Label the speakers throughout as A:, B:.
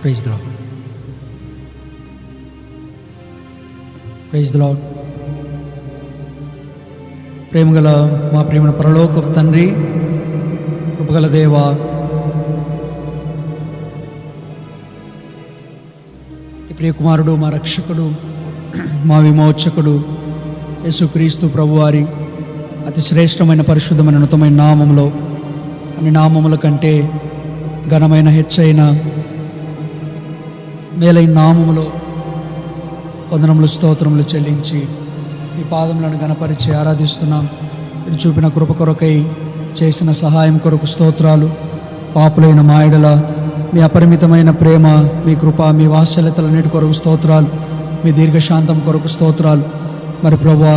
A: Praise the lord. Praise the lord. ప్రేమగల మా ప్రేమ పరలోకపు తండ్రి, కృపగల దేవా, ఈ ప్రియకుమారుడు, మా రక్షకుడు, మా విమోచకుడు యేసుక్రీస్తు ప్రభువారి అతి శ్రేష్టమైన పరిశుద్ధమైన ఉన్నతమైన నామములో, అన్ని నామముల కంటే ఘనమైన హెచ్చైన మేలైన నామములో వందనములు స్తోత్రములు చెల్లించి మీ పాదములను గణపరిచి ఆరాధిస్తున్నాం. మీరు చూపిన కృప కొరకై, చేసిన సహాయం కొరకు స్తోత్రాలు. పాపులైన మా యెడల మీ అపరిమితమైన ప్రేమ, మీ కృప, మీ వాత్సల్యతలన్నిటి కొరకు స్తోత్రాలు. మీ దీర్ఘశాంతం కొరకు స్తోత్రాలు. మరి ప్రభువా,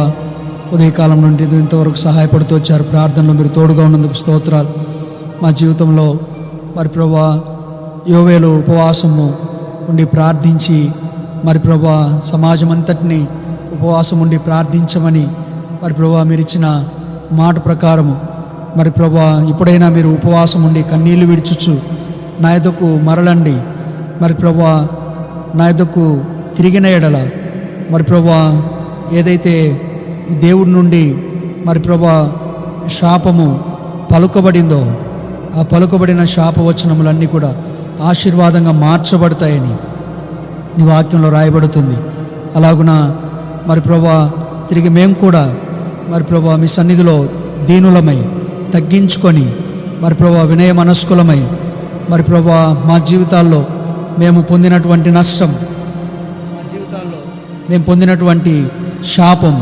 A: ఉదయకాలం నుండి ఇంతవరకు సహాయపడుతూ వచ్చారు. ప్రార్థనలో మీరు తోడుగా ఉన్నందుకు స్తోత్రాలు. మా జీవితంలో మరి ప్రభువా, యోవేలు ఉపవాసము ఉండి ప్రార్థించి, మరి ప్రభువా సమాజం అంతటినీ ఉపవాసం ఉండి ప్రార్థించమని మరి ప్రభువా మీరు ఇచ్చిన మాట ప్రకారము మరి ప్రభువా ఇప్పుడైనా మీరు ఉపవాసం ఉండి కన్నీళ్లు విడుచుచు నా యొద్దకు మరలండి. మరి ప్రభువా నా యొద్దకు తిరిగిన ఎడల మరి ప్రభువా ఏదైతే దేవుడి నుండి మరి ప్రభువా శాపము పలుకబడిందో ఆ పలుకబడిన శాపవచనములన్నీ కూడా ఆశీర్వాదంగా మార్చబడతాయని నీ వాక్యంలో రాయబడుతుంది. అలాగున మరి ప్రభువా తిరిగి మేము కూడా మరి ప్రభువా మీ సన్నిధిలో దీనులమై తగ్గించుకొని మరి ప్రభువా వినయ మనస్కులమై మరి ప్రభువా మా జీవితాల్లో మేము పొందినటువంటి నష్టం, మా జీవితాల్లో మేము పొందినటువంటి శాపం,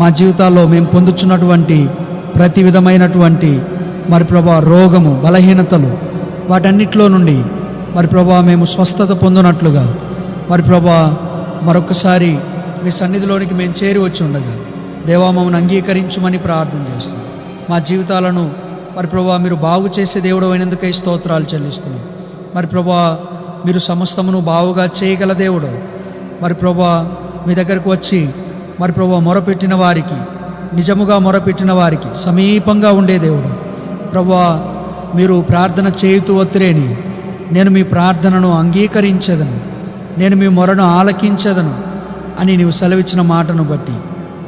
A: మా జీవితాల్లో మేము పొందుతున్నటువంటి ప్రతి విధమైనటువంటి మరి ప్రభువా రోగము, బలహీనతలు, వాటన్నిటిలో నుండి మరి ప్రభువా మేము స్వస్థత పొందినట్లుగా మరి ప్రభువా మరొకసారి మీ సన్నిధిలోనికి మేము చేరి వచ్చి ఉండగా దేవా మమ్మల్ని అంగీకరించమని ప్రార్థన చేస్తున్నాం. మా జీవితాలను మరి ప్రభువా మీరు బాగు చేసే దేవుడు అయినందుకై స్తోత్రాలు చెల్లిస్తున్నాం. మరి ప్రభువా మీరు సమస్తమును బాగుగా చేయగల దేవుడు. మరి ప్రభువా మీ దగ్గరకు వచ్చి మరి ప్రభువా మొరపెట్టిన వారికి, నిజముగా మొరపెట్టిన వారికి సమీపంగా ఉండే దేవుడు. ప్రభువా మీరు ప్రార్థన చేయుతూ ఒత్తిరేని నేను మీ ప్రార్థనను అంగీకరించదను, నేను మీ మొరను ఆలకించదను అని నీవు సెలవిచ్చిన మాటను బట్టి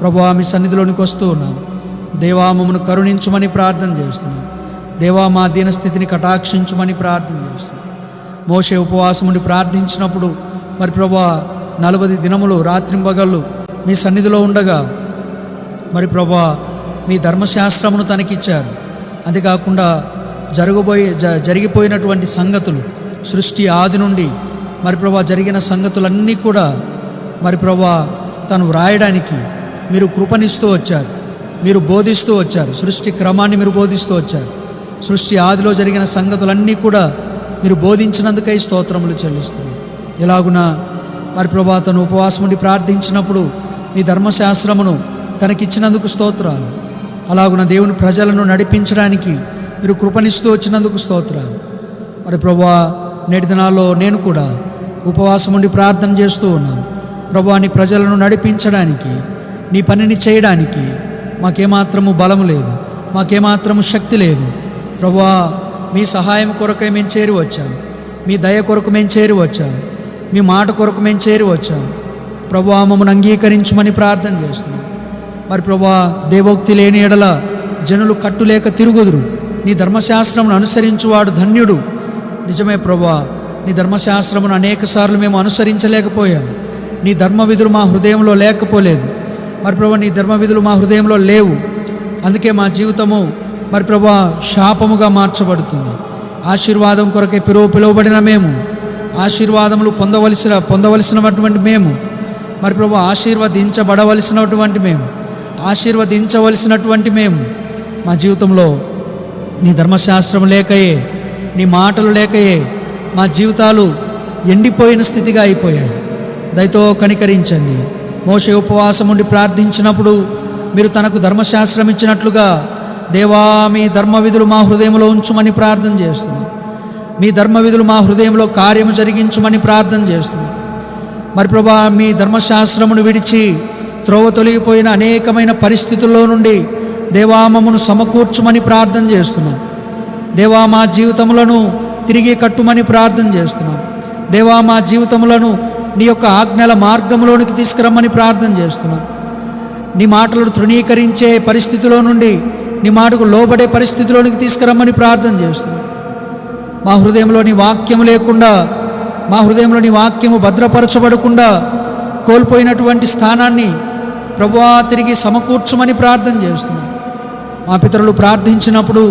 A: ప్రభువా మీ సన్నిధిలోనికి వస్తూ ఉన్నాం. దేవా మమ్మను కరుణించుమని ప్రార్థన చేస్తున్నాం. దేవా మా దీనస్థితిని కటాక్షించుమని ప్రార్థన చేస్తున్నాం. మోషే ఉపవాసం ఉండి ప్రార్థించినప్పుడు మరి ప్రభువా 40 దినములు రాత్రింబగళ్ళు మీ సన్నిధిలో ఉండగా మరి ప్రభువా మీ ధర్మశాస్త్రమును తనకిచ్చారు. అంతేకాకుండా జరిగిపోయినటువంటి సంగతులు, సృష్టి ఆది నుండి మరి ప్రభువా జరిగిన సంగతులన్నీ కూడా మరి ప్రభువా తను వ్రాయడానికి మీరు కృపనిస్తూ వచ్చారు, మీరు బోధిస్తూ వచ్చారు. సృష్టి క్రమాన్ని మీరు బోధిస్తూ వచ్చారు. సృష్టి ఆదిలో జరిగిన సంగతులన్నీ కూడా మీరు బోధించినందుకై స్తోత్రములు చెల్లిస్తున్నాం. ఎలాగున మరి ప్రభువా తను ఉపవాసం ఉండి ప్రార్థించినప్పుడు మీ ధర్మశాస్త్రమును తనకిచ్చినందుకు స్తోత్రాలు. అలాగున దేవుని ప్రజలను నడిపించడానికి మీరు కృపనిస్తూ వచ్చినందుకు స్తోత్రాలు. మరి ప్రభువా నేటి దినాల్లో నేను కూడా ఉపవాసం ఉండి ప్రార్థన చేస్తూ ఉన్నాను. ప్రభువా నీ ప్రజలను నడిపించడానికి, నీ పనిని చేయడానికి మాకేమాత్రము బలము లేదు, మాకేమాత్రము శక్తి లేదు. ప్రభువా మీ సహాయం కొరకై మేము చేరి వచ్చాము, మీ దయ కొరకు మేము చేరి వచ్చాము, మీ మాట కొరకు మేము చేరి వచ్చాము. ప్రభువా మమ్మల్ని అంగీకరించమని ప్రార్థన చేస్తున్నాం. మరి ప్రభువా దేవోక్తి లేని ఎడల జనులు కట్టులేక తిరుగుదురు, నీ ధర్మశాస్త్రమును అనుసరించువాడు ధన్యుడు. నిజమే ప్రభువా, నీ ధర్మశాస్త్రమును అనేక సార్లు మేము అనుసరించలేకపోయాము. నీ ధర్మ విధులు మా హృదయంలో లేకపోలేదు. మరి ప్రభువా నీ ధర్మ విధులు మా హృదయంలో లేవు. అందుకే మా జీవితము మరి ప్రభువా శాపముగా మార్చబడుతుంది. ఆశీర్వాదం కొరకే పిలువబడిన మేము, ఆశీర్వాదములు పొందవలసినటువంటి మేము, మరి ప్రభువా ఆశీర్వదించబడవలసినటువంటి మేము, ఆశీర్వదించవలసినటువంటి మేము మా జీవితంలో నీ ధర్మశాస్త్రం లేకయే, నీ మాటలు లేకయే మా జీవితాలు ఎండిపోయిన స్థితిగా అయిపోయాయి. దయతో కనికరించండి. మోషే ఉపవాసం ఉండి ప్రార్థించినప్పుడు మీరు తనకు ధర్మశాస్త్రం ఇచ్చినట్లుగా దేవా మీ ధర్మ విధులు మా హృదయంలో ఉంచుమని ప్రార్థన చేస్తున్నాం. మీ ధర్మ విధులు మా హృదయంలో కార్యము జరిగించుమని ప్రార్థన చేస్తున్నాం. మరి ప్రభా మీ ధర్మశాస్త్రమును విడిచి త్రోవ తొలగిపోయిన అనేకమైన పరిస్థితుల్లో నుండి దేవా మమ్మను సమకూర్చుమని ప్రార్థన చేస్తున్నాం. దేవా మా జీవితములను తిరిగి కట్టుమని ప్రార్థన చేస్తున్నాం. దేవా మా జీవితములను నీ యొక్క ఆజ్ఞల మార్గంలోనికి తీసుకురమ్మని ప్రార్థన చేస్తున్నాం. నీ మాటలను తృణీకరించే పరిస్థితిలో నుండి నీ మాటకు లోబడే పరిస్థితిలోనికి తీసుకురమ్మని ప్రార్థన చేస్తున్నాం. మా హృదయంలో నీ వాక్యము లేకుండా, మా హృదయంలో నీ వాక్యము భద్రపరచబడకుండా కోల్పోయినటువంటి స్థానాన్ని ప్రభువా తిరిగి సమకూర్చమని ప్రార్థన చేస్తున్నాం. మా పితరులు ప్రార్థించినప్పుడు,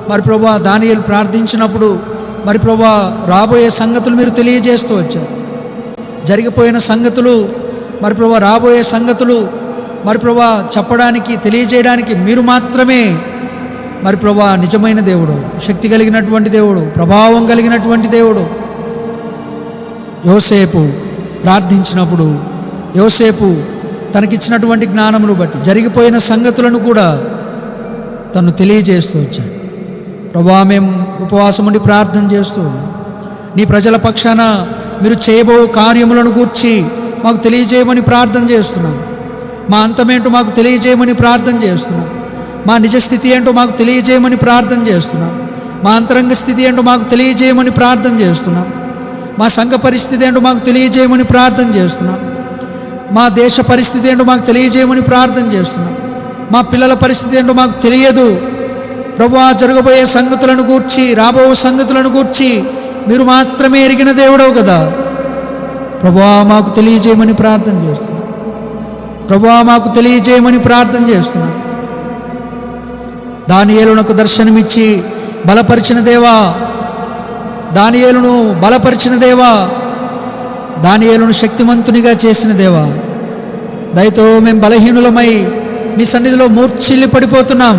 A: మరి ప్రభువా దానియేలు ప్రార్థించినప్పుడు, మరి ప్రభువా రాబోయే సంగతులు మీరు తెలియజేస్తూ వచ్చారు. జరిగిపోయిన సంగతులు, మరి ప్రభువా రాబోయే సంగతులు, మరి ప్రభువా చెప్పడానికి, తెలియజేయడానికి మీరు మాత్రమే మరి ప్రభువా నిజమైన దేవుడు, శక్తి కలిగినటువంటి దేవుడు, ప్రభావం కలిగినటువంటి దేవుడు. యోసేపు ప్రార్థించినప్పుడు యోసేపు తనకిచ్చినటువంటి జ్ఞానమును బట్టి జరిగిపోయిన సంగతులను కూడా తను తెలియజేస్తూ వచ్చాడు. ప్రభువా మేము ఉపవాసం ఉండి ప్రార్థన చేస్తూ నీ ప్రజల పక్షాన మీరు చేయబో కార్యములను గూర్చి మాకు తెలియజేయమని ప్రార్థన చేస్తున్నాం. మా అంతమేంటో మాకు తెలియజేయమని ప్రార్థన చేస్తున్నాం. మా నిజస్థితి ఏంటో మాకు తెలియజేయమని ప్రార్థన చేస్తున్నాం. మా అంతరంగ స్థితి ఏంటో మాకు తెలియజేయమని ప్రార్థన చేస్తున్నాం. మా సంఘ పరిస్థితి ఏంటో మాకు తెలియజేయమని ప్రార్థన చేస్తున్నాం. మా దేశ పరిస్థితి ఏంటో మాకు తెలియజేయమని ప్రార్థన చేస్తున్నాం. మా పిల్లల పరిస్థితి ఏంటో మాకు తెలియదు. ప్రభువా జరగబోయే సంగతులను గూర్చి, రాబో సంగతులను గూర్చి మీరు మాత్రమే ఎరిగిన దేవుడవు కదా. ప్రభువా మాకు తెలియజేయమని ప్రార్థన చేస్తున్నాం. ప్రభువా మాకు తెలియజేయమని ప్రార్థన చేస్తున్నాం. దానియేలునకు దర్శనమిచ్చి బలపరిచిన దేవా, దానియేలును బలపరిచిన దేవా, దానియేలును శక్తిమంతునిగా చేసిన దేవా, దయతో మేము బలహీనులమై మీ సన్నిధిలో మూర్ఛిల్లి పడిపోతున్నాం.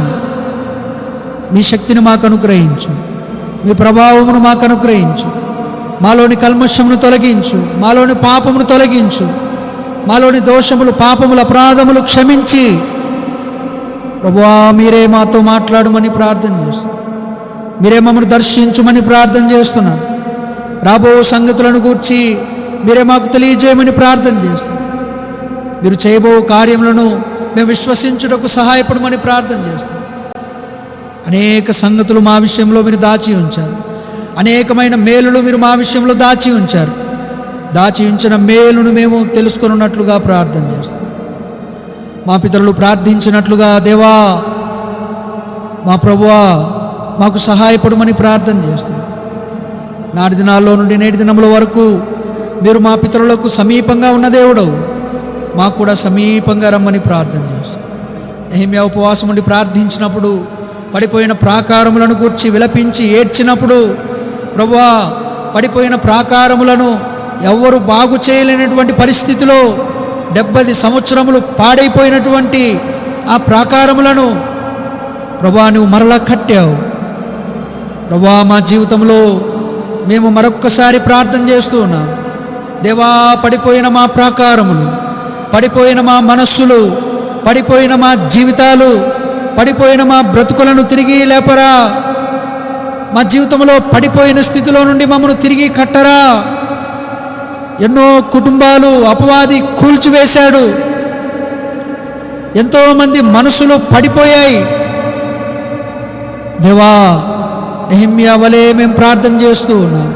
A: మీ శక్తిని మాకు అనుగ్రహించు, మీ ప్రభావమును మాకు అనుగ్రహించు. మాలోని కల్మషమును తొలగించు, మాలోని పాపమును తొలగించు, మాలోని దోషములు, పాపములు, అపరాధములు క్షమించి ప్రభువా మీరే మాతో మాట్లాడమని ప్రార్థన చేస్తున్నాం. మీరే మమ్మల్ని దర్శించుమని ప్రార్థన చేస్తున్నాం. రాబో సంగతులను గూర్చి మీరే మాకు తెలియజేయమని ప్రార్థన చేస్తున్నాం. మీరు చేయబో కార్యములను మేము విశ్వసించుటకు సహాయపడమని ప్రార్థన చేస్తున్నాం. అనేక సంగతులు మా విషయంలో మీరు దాచి ఉంచారు. అనేకమైన మేలులు మీరు మా విషయంలో దాచి ఉంచారు. దాచి ఉంచిన మేలును మేము తెలుసుకున్నట్లుగా ప్రార్థన చేస్తాం. మా పితరులు ప్రార్థించినట్లుగా దేవా, మా ప్రభువా మాకు సహాయపడమని ప్రార్థన చేస్తున్నాం. నాటి దినాల్లో నుండి నేటి దినముల వరకు మీరు మా పితరులకు సమీపంగా ఉన్న దేవుడవు, మాకు కూడా సమీపంగా రమ్మని ప్రార్థన చేస్తాం. నెహెమ్యా ఉపవాసం ఉండి ప్రార్థించినప్పుడు, పడిపోయిన ప్రాకారములను గూర్చి విలపించి ఏడ్చినప్పుడు, ప్రభువా పడిపోయిన ప్రాకారములను ఎవ్వరు బాగు చేయలేనటువంటి పరిస్థితిలో 70 సంవత్సరములు పాడైపోయినటువంటి ఆ ప్రాకారములను ప్రభువా నువ్వు మరలా కట్టావు. ప్రభువా మా జీవితంలో మేము మరొక్కసారి ప్రార్థన చేస్తూ ఉన్నాం. దేవా పడిపోయిన మా ప్రాకారములు, పడిపోయిన మా మనస్సులు, పడిపోయిన మా జీవితాలు, పడిపోయిన మా బ్రతుకులను తిరిగి లేపరా. మా జీవితంలో పడిపోయిన స్థితిలో నుండి మమ్మల్ని తిరిగి కట్టరా. ఎన్నో కుటుంబాలు అపవాది కూల్చివేశాడు. ఎంతోమంది మనసులు పడిపోయాయి. దేవా నెహెమ్యా వలె మేము ప్రార్థన చేస్తూ ఉన్నాం.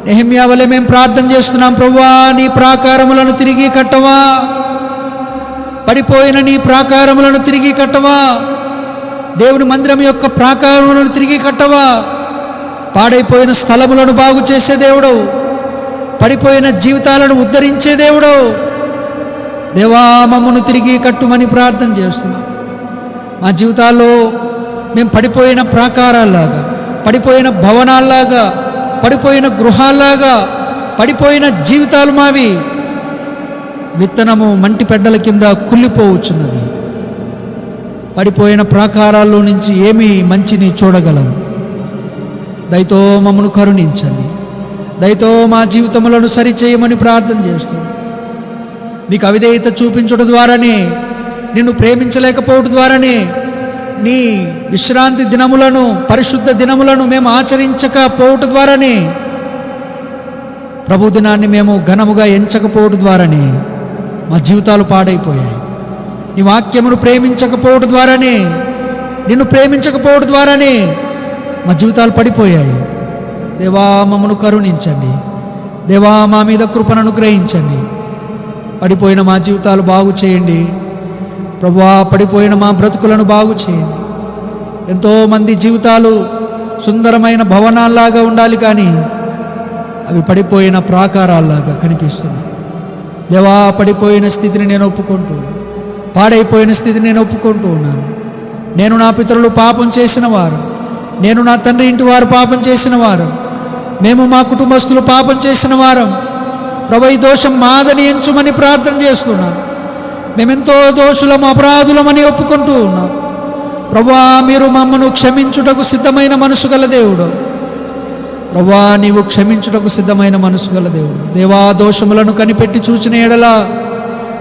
A: నెహెమ్యా వలె మేము ప్రార్థన చేస్తున్నాం. ప్రభువా నీ ప్రాకారములను తిరిగి కట్టవా, పడిపోయిన నీ ప్రాకారములను తిరిగి కట్టవా, దేవుని మందిరం యొక్క ప్రాకారములను తిరిగి కట్టవా, పాడైపోయిన స్థలములను బాగు చేసే దేవుడవు, పడిపోయిన జీవితాలను ఉద్ధరించే దేవుడవు. దేవా మమ్మను తిరిగి కట్టుమని ప్రార్థన చేస్తున్నాం. మా జీవితాల్లో మేము పడిపోయిన ప్రాకారాల్లాగా, పడిపోయిన భవనాల్లాగా, పడిపోయిన గృహాల్లాగా, పడిపోయిన జీవితాలు మావి. విత్తనము మంటి పెడ్డల కింద కుళ్ళిపోవచ్చున్నది. పడిపోయిన ప్రాకారాల్లో నుంచి ఏమి మంచిని చూడగలం. దయతో మమ్మను కరుణించండి. దయతో మా జీవితములను సరిచేయమని ప్రార్థన చేస్తున్నాం. నీకు అవిధేయత చూపించడం ద్వారానే, నిన్ను ప్రేమించలేకపోవడం ద్వారానే నీ విశ్రాంతి దినములను, పరిశుద్ధ దినములను మేము ఆచరించకపోవడం ద్వారానే, ప్రభు దినాన్ని మేము ఘనముగా ఎంచకపోవడం ద్వారానే మా జీవితాలు పాడైపోయాయి. నీ వాక్యమును ప్రేమించకపోవడం ద్వారానే, నిన్ను ప్రేమించకపోవడం ద్వారానే మా జీవితాలు పడిపోయాయి. దేవా మమ్మను కరుణించండి. దేవా, మా మీద కృపను అనుగ్రహించండి. పడిపోయిన మా జీవితాలు బాగు చేయండి ప్రభువా. పడిపోయిన మా బ్రతుకులను బాగు చేయండి. ఎంతోమంది జీవితాలు సుందరమైన భవనాల్లాగా ఉండాలి, కానీ అవి పడిపోయిన ప్రాకారాల్లాగా కనిపిస్తున్నాయి. దేవా, పడిపోయిన స్థితిని నేను ఒప్పుకుంటూ, పాడైపోయిన స్థితిని నేను ఒప్పుకుంటూ ఉన్నాను. నేను నా పితరులు పాపం చేసిన వారు, నేను నా తండ్రి ఇంటి వారు పాపం చేసిన వారు, మేము మా కుటుంబస్తులు పాపం చేసిన వారం. ప్రభు, ఈ దోషం మాదని ఎంచుమని ప్రార్థన చేస్తున్నాం. మేమెంతో దోషులం, అపరాధులమని ఒప్పుకుంటూ ఉన్నాం. ప్రభువా, మీరు మమ్మను క్షమించుటకు సిద్ధమైన మనసు గల దేవుడు. ప్రభువా, నీవు క్షమించుటకు సిద్ధమైన మనసు గల దేవుడు. దేవా, దోషములను కనిపెట్టి చూచిన ఎడల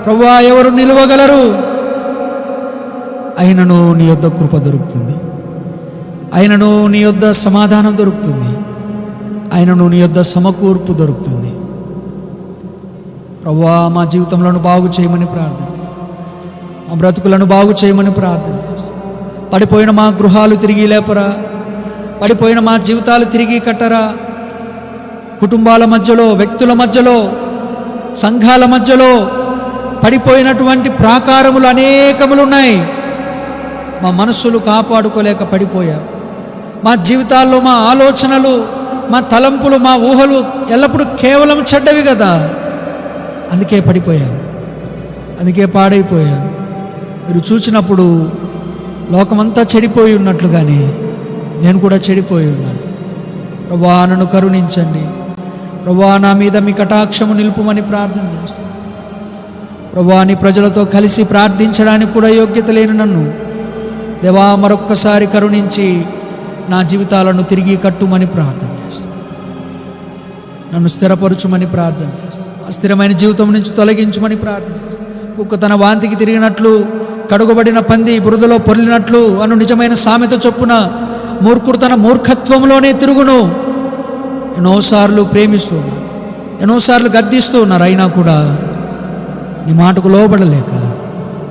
A: ప్రభువా ఎవరు నిలవగలరు? అయినను నీ యొద్ద కృప దొరుకుతుంది, అయినను నీ యొద్ద సమాధానం దొరుకుతుంది, అయినను నీ యొద్ద సమకూర్పు దొరుకుతుంది. ప్రభువా, మా జీవితంలో బాగు చేయమని ప్రార్థన, మా బ్రతుకులను బాగు చేయమని ప్రార్థన చేస్తాం. పడిపోయిన మా గృహాలు తిరిగి లేపరా, పడిపోయిన మా జీవితాలు తిరిగి కట్టరా. కుటుంబాల మధ్యలో, వ్యక్తుల మధ్యలో, సంఘాల మధ్యలో పడిపోయినటువంటి ప్రాకారములు అనేకములు ఉన్నాయి. మా మనస్సులు కాపాడుకోలేక పడిపోయాం. మా జీవితాల్లో మా ఆలోచనలు, మా తలంపులు, మా ఊహలు ఎల్లప్పుడూ కేవలం చెడ్డవి కదా. అందుకే పడిపోయాం, అందుకే పాడైపోయాం. మీరు చూసినప్పుడు లోకమంతా చెడిపోయి ఉన్నట్లుగానే నేను కూడా చెడిపోయి ఉన్నాను. ప్రభువా, నన్ను కరుణించండి. ప్రభువా, నా మీద మీ కటాక్షము నిలుపుమని ప్రార్థన చేస్తాను. ప్రభువా, నీ ప్రజలతో కలిసి ప్రార్థించడానికి కూడా యోగ్యత లేని నన్ను దేవా మరొక్కసారి కరుణించి నా జీవితాలను తిరిగి కట్టుమని ప్రార్థన చేస్తాను. నన్ను స్థిరపరచుమని ప్రార్థన చేస్తాను. అస్థిరమైన జీవితం నుంచి తొలగించుమని ప్రార్థన చేస్తాను. కుక్క తన వాంతికి తిరిగినట్లు, కడుగబడిన పంది బురదలో పొర్లినట్లు అను నిజమైన సామెత చొప్పున మూర్ఖుడు తన మూర్ఖత్వంలోనే తిరుగును. ఎన్నోసార్లు ప్రేమిస్తూ ఉన్నారు, ఎన్నోసార్లు గద్దిస్తూ ఉన్నారు, అయినా కూడా నీ మాటకు లోబడలేక,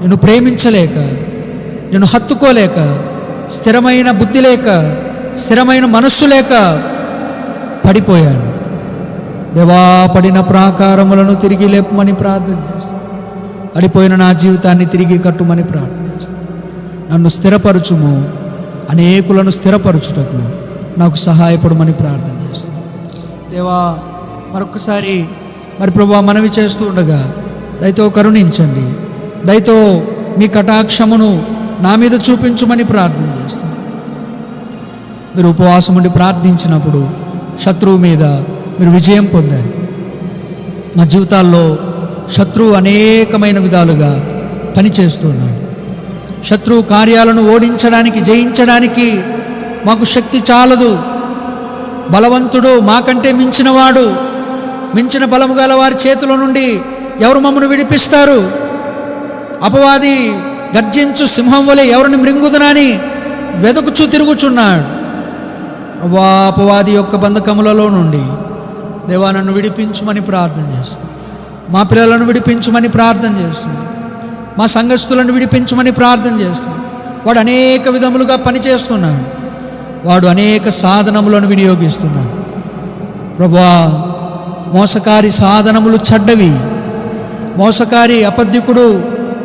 A: నిన్ను ప్రేమించలేక, నిన్ను హత్తుకోలేక, స్థిరమైన బుద్ధి లేక, స్థిరమైన మనస్సు లేక పడిపోయాను. దేవా, పడిన ప్రాకారములను తిరిగి లేపమని ప్రార్థన చేస్తాను. పడిపోయిన నా జీవితాన్ని తిరిగి కట్టుమని ప్రార్థన చేస్తాను. నన్ను స్థిరపరచుము, అనేకులను స్థిరపరచుటకు నాకు సహాయపడమని ప్రార్థన చేస్తాను. దేవా, మరొకసారి ప్రభువా మనవి చేస్తూ ఉండగా దయతో కరుణించండి. దయతో మీ కటాక్షమును నా మీద చూపించుమని ప్రార్థన చేస్తాను. మీరు ఉపవాసం ఉండి ప్రార్థించినప్పుడు శత్రువు మీద మీరు విజయం పొందారు. మా జీవితాల్లో శత్రువు అనేకమైన విధాలుగా పనిచేస్తున్నాడు. శత్రువు కార్యాలను ఓడించడానికి, జయించడానికి మాకు శక్తి చాలదు. బలవంతుడు, మాకంటే మించినవాడు, మించిన బలము గల వారి చేతుల నుండి ఎవరు మమ్మను విడిపిస్తారు? అపవాది గర్జించు సింహం వలె ఎవరిని మృంగుదనని వెదకుచూ తిరుగుచున్నాడు. అపవాది యొక్క బంధకములలో నుండి దేవా నన్ను విడిపించుమని ప్రార్థన చేస్తున్నాను. మా పిల్లలను విడిపించుమని ప్రార్థన చేస్తున్నాను. మా సంఘస్థులను విడిపించుమని ప్రార్థన చేస్తున్నాను. వాడు అనేక విధములుగా పనిచేస్తున్నాడు. వాడు అనేక సాధనములను వినియోగిస్తున్నాడు. ప్రభువా, మోసకారి సాధనములు చెడ్డవి. మోసకారి అబద్ధికుడు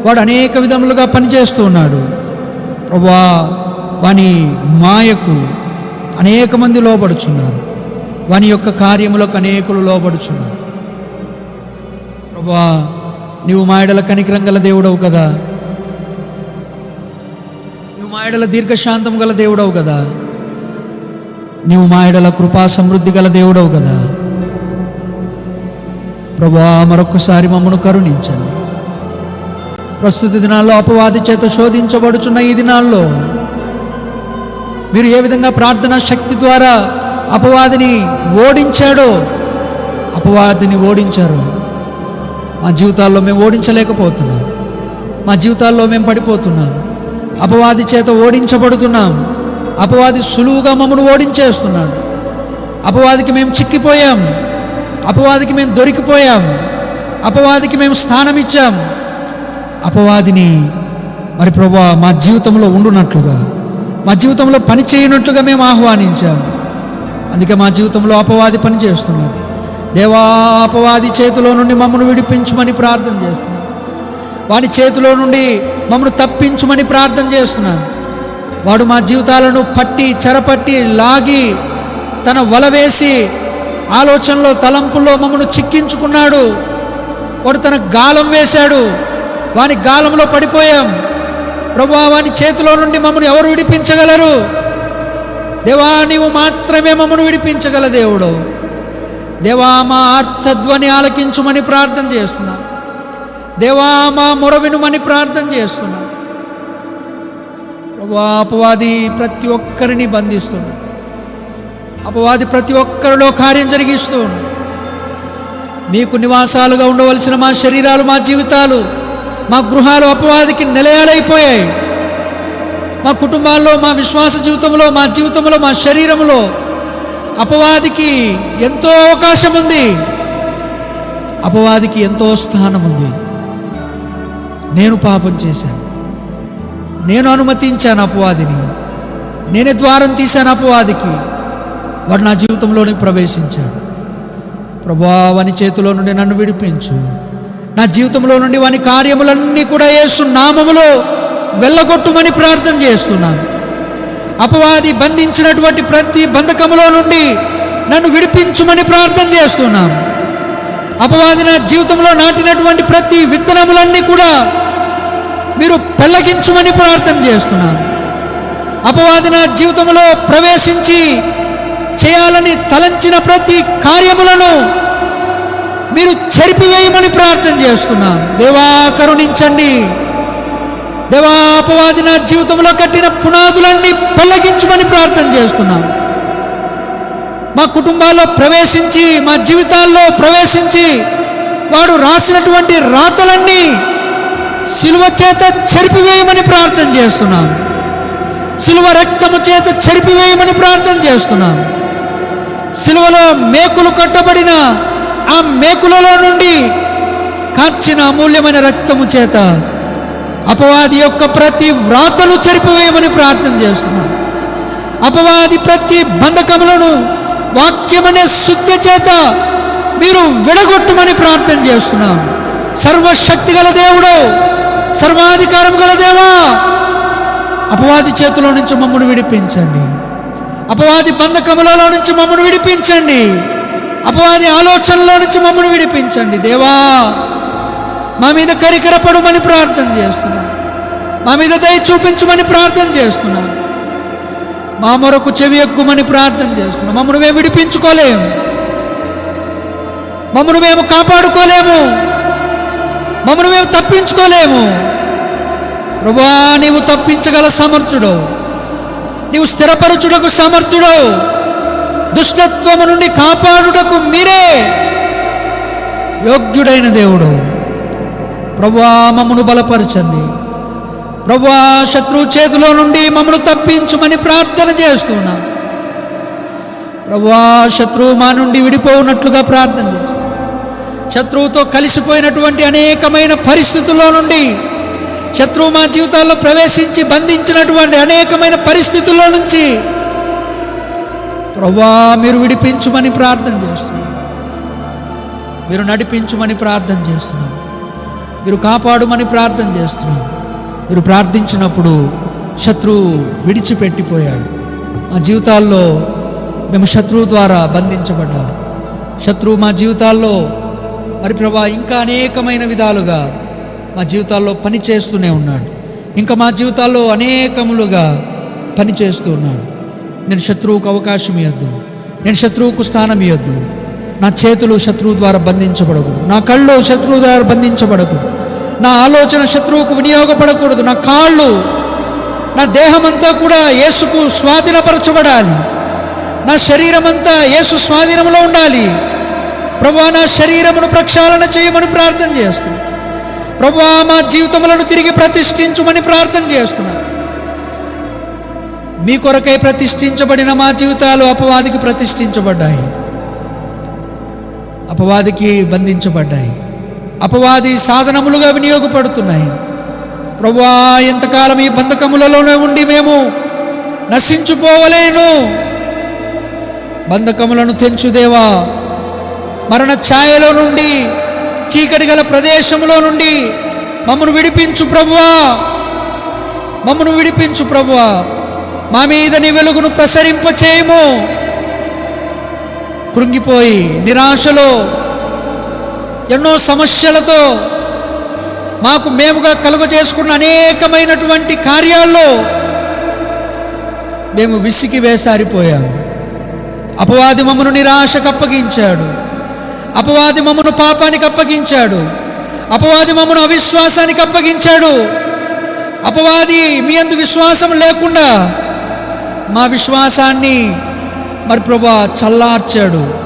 A: వాడు అనేక విధములుగా పనిచేస్తున్నాడు. ప్రభువా, వాని మాయకు అనేక మంది లోబడుచున్నారు. వాని యొక్క కార్యములకు అనేకులు లోబడుచున్నారు. ప్రభువా, నీవు మా యెడల కనికరం గల దేవుడవు కదా. నీవు మా యెడల దీర్ఘశాంతం గల దేవుడవు కదా. నీవు మా యెడల కృపా సమృద్ధి గల దేవుడవు కదా. ప్రభువా, మరొక్కసారి మమ్మను కరుణించండి. ప్రస్తుత దినాల్లో అపవాది చేత శోధించబడుచున్న ఈ దినాల్లో మీరు ఏ విధంగా ప్రార్థనా శక్తి ద్వారా అపవాదిని ఓడించాడో, అపవాదిని ఓడించారు. మా జీవితాల్లో మేము ఓడించలేకపోతున్నాం. మా జీవితాల్లో మేము పడిపోతున్నాం. అపవాది చేత ఓడించబడుతున్నాం. అపవాది సులువుగా మమ్మల్ని ఓడించేస్తున్నాడు. అపవాదికి మేము చిక్కిపోయాం. అపవాదికి మేము దొరికిపోయాం. అపవాదికి మేము స్థానం ఇచ్చాం. అపవాదిని ప్రభువా మా జీవితంలో ఉండునట్లుగా, మా జీవితంలో పని చేయనట్లుగా మేము ఆహ్వానించాం. అందుకే మా జీవితంలో అపవాది పని చేస్తున్నాడు. దేవా, అపవాది చేతిలో నుండి మమ్మను విడిపించుమని ప్రార్థన చేస్తున్నాను. వాడి చేతిలో నుండి మమ్మను తప్పించుమని ప్రార్థన చేస్తున్నాను. వాడు మా జీవితాలను పట్టి చెరపట్టి లాగి తన వల వేసి ఆలోచనలో తలంపుల్లో మమ్మను చిక్కించుకున్నాడు. వాడు తన గాలం వేశాడు, వాని గాలంలో పడిపోయాం. ప్రభువా, వాని చేతిలో నుండి మమ్మను ఎవరు విడిపించగలరు? దేవా, నీవు మాత్రమే మమ్మను విడిపించగల దేవుడు. దేవా, మా ఆర్తధ్వని ఆలకించుమని ప్రార్థన చేస్తున్నాం. దేవా, మా మొర వినుమని ప్రార్థన చేస్తున్నాం. ప్రభువా, అపవాది ప్రతి ఒక్కరిని బంధిస్తున్నాడు. అపవాది ప్రతి ఒక్కరిలో కార్యం జరిగిస్తూ ఉన్నాడు. నీకు నివాసాలుగా ఉండవలసిన మా శరీరాలు, మా జీవితాలు, మా గృహాలు అపవాదికి నిలయాలైపోయాయి. మా కుటుంబాల్లో, మా విశ్వాస జీవితంలో, మా జీవితంలో, మా శరీరంలో అపవాదికి ఎంతో అవకాశం ఉంది. అపవాదికి ఎంతో స్థానం ఉంది. నేను పాపం చేశాను, నేను అనుమతించాను అపవాదిని, నేనే ద్వారం తీశాను అపవాదికి. వాడు నా జీవితంలోనికి ప్రవేశించాడు. ప్రభువా, వాని చేతిలో నుండి నన్ను విడిపించు. నా జీవితంలో నుండి వాని కార్యములన్నీ కూడా యేసు నామములో వెళ్ళగొట్టుమని ప్రార్థన చేస్తున్నాను. అపవాది బంధించినటువంటి ప్రతి బంధకములో నుండి నన్ను విడిపించుమని ప్రార్థన చేస్తున్నాను. అపవాది నా జీవితంలో నాటినటువంటి ప్రతి విత్తనములన్నీ కూడా మీరు పెళ్ళగించుమని ప్రార్థన చేస్తున్నాను. అపవాది నా జీవితంలో ప్రవేశించి చేయాలని తలంచిన ప్రతి కార్యములను మీరు చెరిపివేయమని ప్రార్థన చేస్తున్నాను. దేవా, కరుణించండి. దేవా, అపవాది నా జీవితంలో కట్టిన పునాదులన్నీ పెళ్ళగించమని ప్రార్థన చేస్తున్నాను. మా కుటుంబాల్లో ప్రవేశించి, మా జీవితాల్లో ప్రవేశించి వాడు రాసినటువంటి రాతలన్నీ సిలువ చేత చెరిపివేయమని ప్రార్థన చేస్తున్నాను. సిలువ రక్తము చేత చెరిపివేయమని ప్రార్థన చేస్తున్నాను. సిలువలో మేకులు కట్టబడిన ఆ మేకులలో నుండి కార్చిన అమూల్యమైన రక్తము చేత అపవాది యొక్క ప్రతి వ్రాతను చెరిపివేయమని ప్రార్థన చేస్తున్నాను. అపవాది ప్రతి బంధకములను వాక్యమనే శుద్ధి చేత మీరు విడగొట్టుమని ప్రార్థన చేస్తున్నాం. సర్వశక్తి గల దేవుడు, సర్వాధికారం గల దేవా, అపవాది చేతిలో నుంచి మమ్మను విడిపించండి. అపవాది బంధకములలో నుంచి మమ్మను విడిపించండి. అపవాది ఆలోచనలో నుంచి మమ్మను విడిపించండి. దేవా, మా మీద కరికరపడమని ప్రార్థన చేస్తున్నాం. మా మీద దయ చూపించమని ప్రార్థన చేస్తున్నాం. మా మొరకు చెవి ఎక్కుమని ప్రార్థన చేస్తున్నాం. మమ్మను మేము విడిపించుకోలేము, మమ్మను మేము కాపాడుకోలేము, మమ్మను మేము తప్పించుకోలేము. ప్రభువా, నీవు తప్పించగల సమర్థుడు, నీవు స్థిరపరచుటకు సమర్థుడు, దుష్టత్వము నుండి కాపాడుటకు మీరే యోగ్యుడైన దేవుడు. ప్రభువా, మమ్మను బలపరచండి. ప్రభువా, శత్రువు చేతిలో నుండి మమ్మను తప్పించుమని ప్రార్థన చేస్తున్నాం. ప్రభువా, శత్రువు మా నుండి విడిపోవునట్లుగా ప్రార్థన చేస్తున్నాం. శత్రువుతో కలిసిపోయినటువంటి అనేకమైన పరిస్థితుల్లో నుండి, శత్రువు మా జీవితాల్లో ప్రవేశించి బంధించినటువంటి అనేకమైన పరిస్థితుల్లో నుంచి ప్రభువా, మీరు విడిపించుమని ప్రార్థన చేస్తున్నాం. మీరు నడిపించుమని ప్రార్థన చేస్తున్నాం. మీరు కాపాడుమని ప్రార్థన చేస్తున్నాం. మీరు ప్రార్థించినప్పుడు శత్రువు విడిచిపెట్టిపోయాడు. మా జీవితాల్లో మేము శత్రువు ద్వారా బంధించబడ్డాము. శత్రువు మా జీవితాల్లో మరి ప్రభా ఇంకా అనేకమైన విధాలుగా మా జీవితాల్లో పని చేస్తూనే ఉన్నాడు. ఇంకా మా జీవితాల్లో అనేకములుగా పని చేస్తూ ఉన్నాడు. నేను శత్రువుకు అవకాశం ఇవ్వద్దు, నేను శత్రువుకు స్థానం ఇవ్వద్దు. నా చేతులు శత్రువు ద్వారా బంధించబడకూడదు, నా కళ్ళు శత్రువు ద్వారా బంధించబడకూడదు, నా ఆలోచన శత్రువుకు వినియోగపడకూడదు, నా కాళ్ళు, నా దేహమంతా కూడా యేసుకు స్వాధీనపరచబడాలి. నా శరీరం అంతా యేసు స్వాధీనంలో ఉండాలి. ప్రభువా, నా శరీరమును ప్రక్షాళన చేయమని ప్రార్థన చేస్తున్నాను. ప్రభువా, మా జీవితములను తిరిగి ప్రతిష్ఠించుమని ప్రార్థన చేస్తున్నాను. మీ కొరకై ప్రతిష్ఠించబడిన మా జీవితాలు అపవాదికి ప్రతిష్ఠించబడ్డాయి, అపవాదికి బంధించబడ్డాయి, అపవాది సాధనములుగా వినియోగపడుతున్నాయి. ప్రభువా, ఎంతకాలం ఈ బంధకములలోనే ఉండి మేము నశించుకోవలేను. బంధకములను తెంచుదేవా, మరణ ఛాయలో నుండి, చీకటి గల ప్రదేశంలో నుండి మమ్మను విడిపించు ప్రభువా, మమ్మను విడిపించు ప్రభువా. మా మీద నీ వెలుగును ప్రసరింపచేయము. కృంగిపోయి నిరాశలో, ఎన్నో సమస్యలతో మాకు మేముగా కలుగజేసుకున్న అనేకమైనటువంటి కార్యాల్లో మేము విసిగి వేసారిపోయాము. అపవాది మమ్మను నిరాశకు అప్పగించాడు. అపవాది మమ్మను పాపానికి అప్పగించాడు. అపవాది మమ్మను అవిశ్వాసానికి అప్పగించాడు. అపవాది మీ అందు విశ్వాసం లేకుండా మా విశ్వాసాన్ని మరి ప్రభువా చల్లార్చాడు.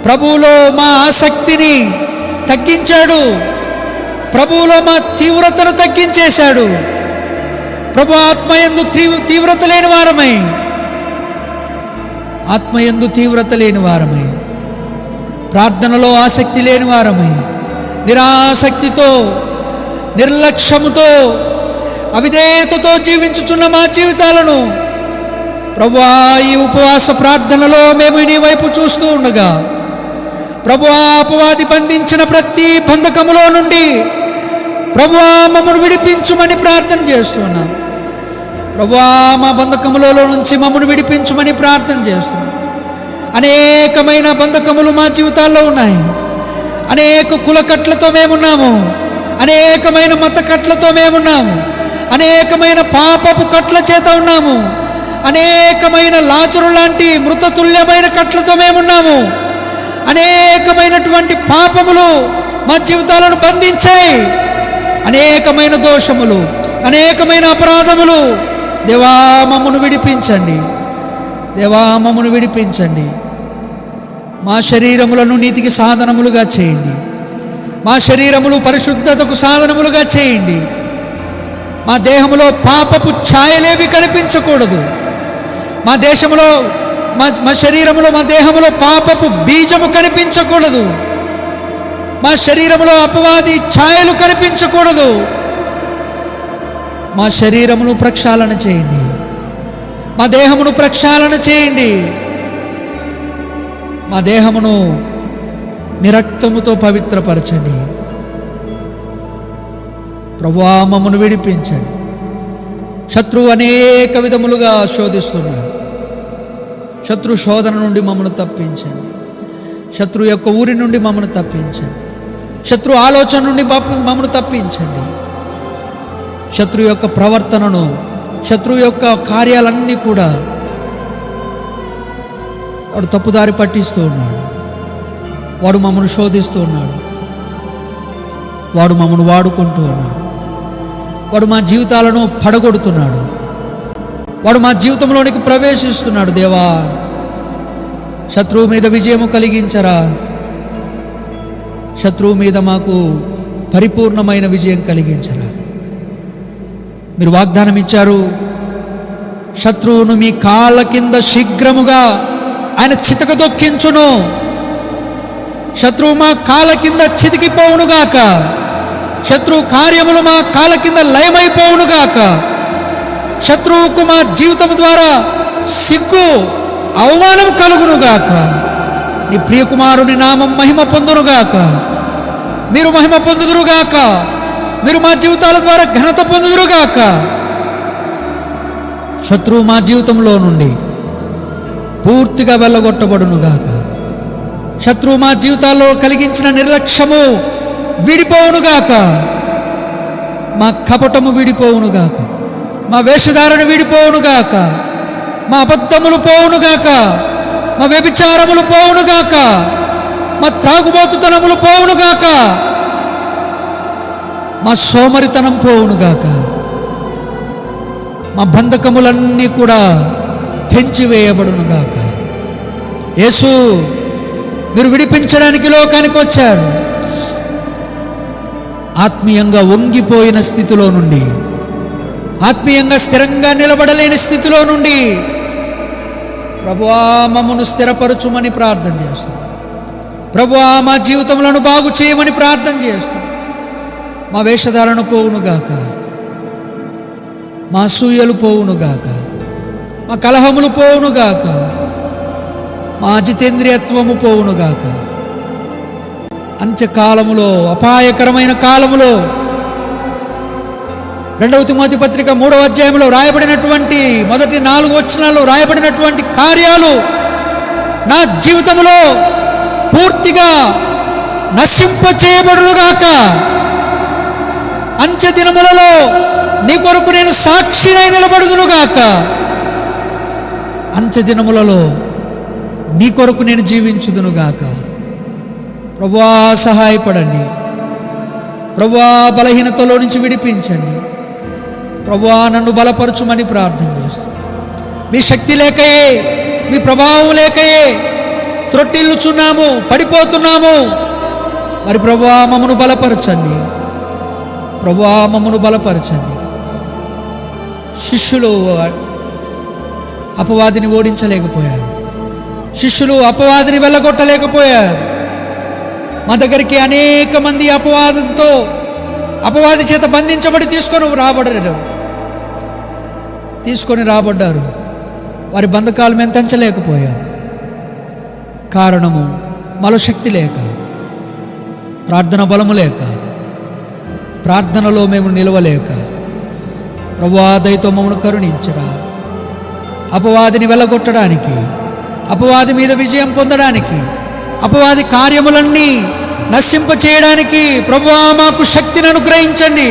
A: ప్రభువులో మా ఆసక్తిని తగ్గించాడు. ప్రభువులో మా తీవ్రతను తగ్గించేశాడు. ప్రభు ఆత్మయందు తీవ్రత లేని వారమై, ఆత్మయందు తీవ్రత లేని వారమై, ప్రార్థనలో ఆసక్తి లేని వారమై, నిరాసక్తితో, నిర్లక్ష్యముతో, అవిధేయతతో జీవించుచున్న మా జీవితాలను ప్రభువా ఈ ఉపవాస ప్రార్థనలో మేము నీ వైపు చూస్తూ ఉండగా, ప్రభువా అపవాది బంధించిన ప్రతి బంధకములో నుండి ప్రభువా మమ్మను విడిపించుమని ప్రార్థన చేస్తున్నాం. ప్రభువా మా బంధకములలో నుంచి మమ్మను విడిపించుమని ప్రార్థన చేస్తున్నాం. అనేకమైన బంధకములు మా జీవితాల్లో ఉన్నాయి. అనేక కులకట్లతో మేమున్నాము. అనేకమైన మత కట్లతో మేమున్నాము. అనేకమైన పాపపు కట్ల చేత ఉన్నాము. అనేకమైన లాజరు లాంటి మృతతుల్యమైన కట్లతో మేమున్నాము. అనేకమైనటువంటి పాపములు మా జీవితాలను బంధించాయి. అనేకమైన దోషములు, అనేకమైన అపరాధములు. దేవా మమ్మను విడిపించండి. దేవా మమ్మను విడిపించండి. మా శరీరములను నీతికి సాధనములుగా చేయండి. మా శరీరములు పరిశుద్ధతకు సాధనములుగా చేయండి. మా దేహములో పాపపు ఛాయలేవి కనిపించకూడదు. మా దేశంలో మా శరీరములో, మా దేహములో పాపపు బీజము కనిపించకూడదు. మా శరీరములో అపవాది ఛాయలు కనిపించకూడదు. మా శరీరమును ప్రక్షాళన చేయండి. మా దేహమును ప్రక్షాళన చేయండి. మా దేహమును నిరక్తముతో పవిత్రపరచండి. ప్రభువా మమ్మను విడిపించండి. శత్రువు అనేక విధములుగా శోధిస్తున్నాడు. శత్రు శోధన నుండి మమ్మను తప్పించండి. శత్రు యొక్క ఊరి నుండి మమ్మను తప్పించండి. శత్రు ఆలోచన నుండి మమ్మను తప్పించండి. శత్రు యొక్క ప్రవర్తనను, శత్రు యొక్క కార్యాలన్నీ కూడా వాడు తప్పుదారి పట్టిస్తూ ఉన్నాడు. వాడు మమ్మను శోధిస్తూ ఉన్నాడు. వాడు మమ్మను వాడుకుంటూ ఉన్నాడు. వాడు మా జీవితాలను పడగొడుతున్నాడు. వాడు మా జీవితంలోనికి ప్రవేశిస్తున్నాడు. దేవా శత్రువు మీద విజయము కలిగించరా. శత్రువు మీద మాకు పరిపూర్ణమైన విజయం కలిగించరా. మీరు వాగ్దానం ఇచ్చారు, శత్రువును మీ కాళ్ళ కింద శీఘ్రముగా ఆయన చితకదొక్కించును. శత్రువు మా కాళ్ళ కింద చితికిపోవునుగాక. శత్రువు కార్యములు మా కాళ్ళ కింద లయమైపోవునుగాక. శత్రువుకు మా జీవితం ద్వారా సిగ్గు, అవమానం కలుగునుగాక. నీ ప్రియకుమారుని నామం మహిమ పొందునుగాక. మీరు మహిమ పొందుదురుగాక. మీరు మా జీవితాల ద్వారా ఘనత పొందుదురుగాక. శత్రువు మా జీవితంలో నుండి పూర్తిగా వెళ్ళగొట్టబడునుగాక. శత్రువు మా జీవితాల్లో కలిగించిన నిర్లక్ష్యము విడిపోవునుగాక. మా కపటము విడిపోవునుగాక. మా వేషధారణ విడిపోవునుగాక. మా అబద్ధములు పోవునుగాక. మా వ్యభిచారములు పోవునుగాక. మా త్రాగుబోతుతనములు పోవునుగాక. మా సోమరితనం పోవునుగాక. మా బంధకములన్నీ కూడా తెంచివేయబడునుగాక. యేసు మీరు విడిపించడానికి లోకానికి వచ్చారు. ఆత్మీయంగా వంగిపోయిన స్థితిలో నుండి, ఆత్మీయంగా స్థిరంగా నిలబడలేని స్థితిలో నుండి ప్రభువా మమ్మను స్థిరపరచుమని ప్రార్థన చేస్తున్నాం. ప్రభువా మా జీవితములను బాగు చేయమని ప్రార్థన చేస్తున్నాం. మా వేషధారణ పోవునుగాక. మా అసూయలు పోవునుగాక. మా కలహములు పోవునుగాక. మా జితేంద్రియత్వము పోవునుగాక. అంత్యకాలములో, అపాయకరమైన కాలములో 2వ తిమోతి పత్రిక 3వ అధ్యాయంలో రాయబడినటువంటి మొదటి 4 వచనాల్లో రాయబడినటువంటి కార్యాలు నా జీవితంలో పూర్తిగా నశింపచేయబడునుగాక. అంత్య దినములలో నీ కొరకు నేను సాక్షినై నిలబడుదునుగాక. అంత్య దినములలో నీ కొరకు నేను జీవించుదునుగాక. ప్రభువా సహాయపడండి. ప్రభువా బలహీనతలో నుంచి విడిపించండి. ప్రభువా నన్ను బలపరచుమని ప్రార్థన చేస్తాను. మీ శక్తి లేకయే, మీ ప్రభావం లేకయే త్రొట్టిల్లుచున్నాము, పడిపోతున్నాము. మరి ప్రభువా మమ్మను బలపరచండి. ప్రభువా మమ్మను బలపరచండి. శిష్యులు అపవాదిని ఓడించలేకపోయారు. శిష్యులు అపవాదిని వెళ్ళగొట్టలేకపోయారు. మా దగ్గరికి అనేక మంది అపవాదంతో, అపవాది చేత బంధించబడి తీసుకొని రాబడ్డారు. వారి బంధకాలు మేము తెంచలేకపోయాం. కారణము మాలో శక్తి లేక, ప్రార్థన బలము లేక, ప్రార్థనలో మేము నిలవలేక. ప్రభువా దయతో మమ్మను కరుణించరా. అపవాదిని వెళ్ళగొట్టడానికి, అపవాది మీద విజయం పొందడానికి, అపవాది కార్యములన్నీ నశింపచేయడానికి ప్రభువా మాకు శక్తిని అనుగ్రహించండి.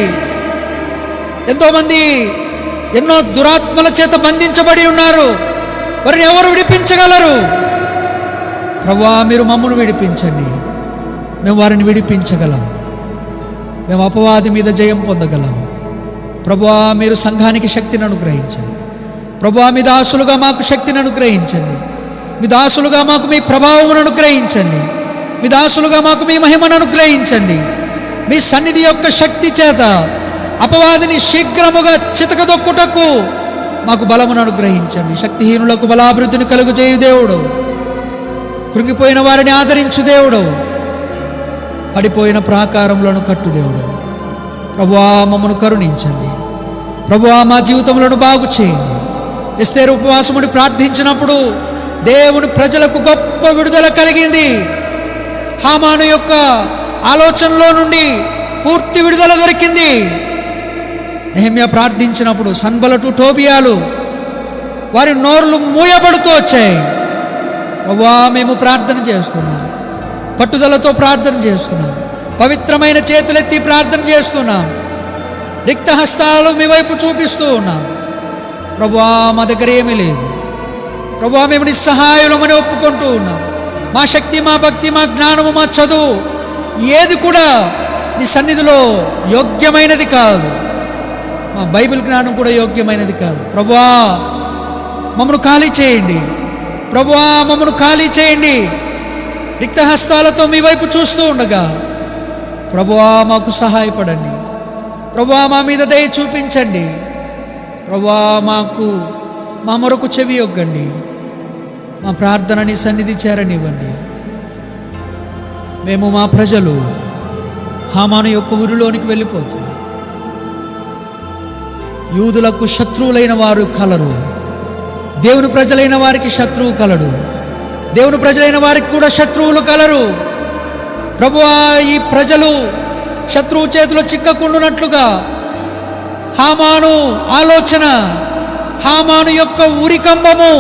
A: ఎంతోమంది ఎన్నో దురాత్మల చేత బంధించబడి ఉన్నారు. వారిని ఎవరు విడిపించగలరు? ప్రభువా మీరు మమ్మల్ని విడిపించండి. మేము వారిని విడిపించగలం. మేము అపవాది మీద జయం పొందగలం. ప్రభువా మీరు సంఘానికి శక్తిని అనుగ్రహించండి. ప్రభువా మీ దాసులుగా మాకు శక్తిని అనుగ్రహించండి. మీ దాసులుగా మాకు మీ ప్రభావమును అనుగ్రహించండి. మీ దాసులుగా మాకు మీ మహిమను అనుగ్రహించండి. మీ సన్నిధి యొక్క శక్తి చేత అపవాదిని శీఘ్రముగా చితకదొక్కుటకు మాకు బలమును అనుగ్రహించండి. శక్తిహీనులకు బలాభివృద్ధిని కలుగజేయు దేవుడు, కృంగిపోయిన వారిని ఆదరించు దేవుడు, పడిపోయిన ప్రాకారములను కట్టు దేవుడు. ప్రభువా మమ్మను కరుణించండి. ప్రభువా మా జీవితములను బాగు చేయండి. ఎస్తేరు ఉపవాసముడి ప్రార్థించినప్పుడు దేవుని ప్రజలకు గొప్ప విడుదల కలిగింది. హామాను యొక్క ఆలోచనలో నుండి పూర్తి విడుదల దొరికింది. నెహెమ్యా ప్రార్థించినప్పుడు సన్బలటు, టోబియాలు వారి నోర్లు మూయబడుతూ వచ్చాయి. ప్రభువా మేము ప్రార్థన చేస్తున్నాం, పట్టుదలతో ప్రార్థన చేస్తున్నాం, పవిత్రమైన చేతులెత్తి ప్రార్థన చేస్తున్నాం, రిక్త హస్తాలు మీ వైపు చూపిస్తూ ఉన్నాం. ప్రభువా మా దగ్గర ఏమీ లేదు. ప్రభువా మేము నిస్సహాయులమని ఒప్పుకుంటూ ఉన్నాం. మా శక్తి, మా భక్తి, మా జ్ఞానము, మా చదువు ఏది కూడా నీ సన్నిధిలో యోగ్యమైనది కాదు. మా బైబిల్ జ్ఞానం కూడా యోగ్యమైనది కాదు. ప్రభువా మమ్మను ఖాళీ చేయండి. ప్రభువా మమ్మను ఖాళీ చేయండి. రిక్త హస్తాలతో మీ వైపు చూస్తూ ఉండగా ప్రభువా మాకు సహాయపడండి. ప్రభువా మా మీద దయ చూపించండి. ప్రభువా మా మొరకు చెవి యొగ్గండి. మా ప్రార్థనని సన్నిధి చేరనివ్వండి. మేము, మా ప్రజలు హామాను యొక్క ఊరిలోనికి వెళ్ళిపోతున్నాం. యూదులకు శత్రువులైన వారు కలరు, దేవుని ప్రజలైన వారికి శత్రువు కలడు. దేవుని ప్రజలైన వారికి కూడా శత్రువులు కలరు. ప్రభువా ఈ ప్రజలు శత్రువు చేతిలో చిక్కకుండునట్లుగా హామాను ఆలోచన, హామాను యొక్క ఉరికంబము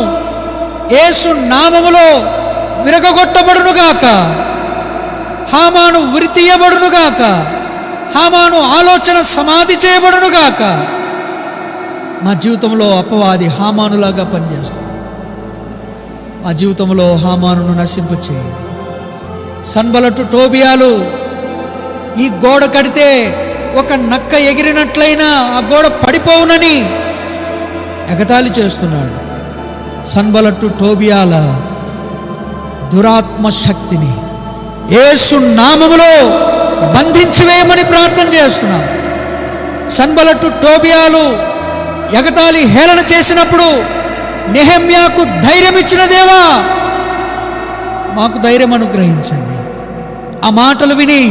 A: యేసు నామములో విరగగొట్టబడునుగాక. హామాను ఉరి తీయబడునుగాక. హామాను ఆలోచన సమాధి చేయబడునుగాక. మా జీవితంలో అపవాది హామానులాగా పనిచేస్తుంది. మా జీవితంలో హామానును నశింపచేయండి. సన్బలటు, టోబియాలు ఈ గోడ కడితే ఒక నక్క ఎగిరినట్లయినా ఆ గోడ పడిపోవునని ఎగతాళి చేస్తున్నాడు. సన్బలటు, టోబియాల దురాత్మ శక్తిని యేసు నామములో బంధించివేయమని ప్రార్థన చేస్తున్నాం. సన్బలటు, టోబియాలు ఎగతాళి హేళన చేసినప్పుడు నెహెమ్యాకు ధైర్యం ఇచ్చిన దేవా మాకు ధైర్యం అనుగ్రహించండి. ఆ మాటలు విని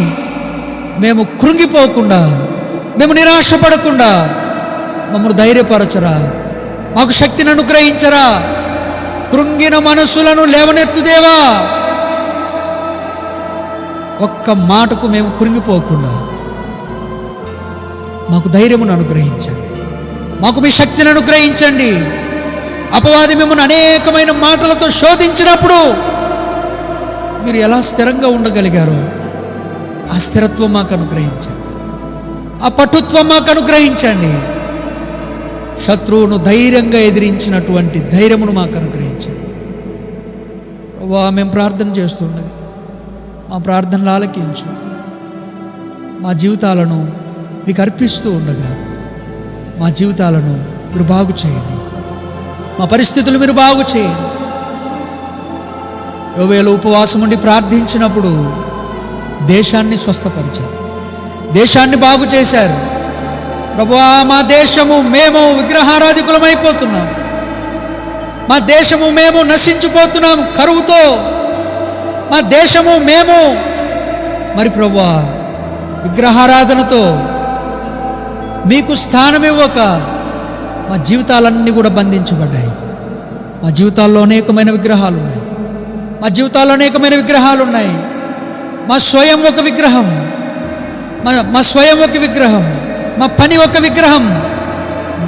A: మేము కృంగిపోకుండా, మేము నిరాశపడకుండా మమ్మల్ని ధైర్యపరచరా, మాకు శక్తిని అనుగ్రహించరా. కృంగిన మనసులను లేవనెత్తు దేవా. ఒక్క మాటకు మేము కృంగిపోకుండా మాకు ధైర్యమును అనుగ్రహించండి, మాకు మీ శక్తిని అనుగ్రహించండి. అపవాది మిమ్మల్ని అనేకమైన మాటలతో శోధించినప్పుడు మీరు ఎలా స్థిరంగా ఉండగలిగారో ఆ స్థిరత్వం మాకు అనుగ్రహించండి, ఆ పటుత్వం మాకు అనుగ్రహించండి. శత్రువును ధైర్యంగా ఎదిరించినటువంటి ధైర్యమును మాకు అనుగ్రహించండి. ప్రభువా, మేము ప్రార్థన చేస్తుండగా మా ప్రార్థనలు ఆలకించు. మా జీవితాలను మీకు అర్పిస్తూ ఉండగా మా జీవితాలను మీరు బాగు చేయండి, మా పరిస్థితులు మీరు బాగు చేయండి. యోవేలు ఉపవాసం ఉండి ప్రార్థించినప్పుడు దేశాన్ని స్వస్థపరిచారు, దేశాన్ని బాగు చేశారు. ప్రభువా, మా దేశము మేము విగ్రహారాధికులమైపోతున్నాం, మా దేశము మేము నశించిపోతున్నాం కరువుతో, మా దేశము మేము మరి ప్రభువా విగ్రహారాధనతో మీకు స్థానం ఇవ్వక మా జీవితాలన్నీ కూడా బంధించబడ్డాయి. మా జీవితాల్లో అనేకమైన విగ్రహాలు ఉన్నాయి, మా జీవితాల్లో అనేకమైన విగ్రహాలు ఉన్నాయి. మా స్వయం ఒక విగ్రహం, మా స్వయం ఒక విగ్రహం, మా పని ఒక విగ్రహం,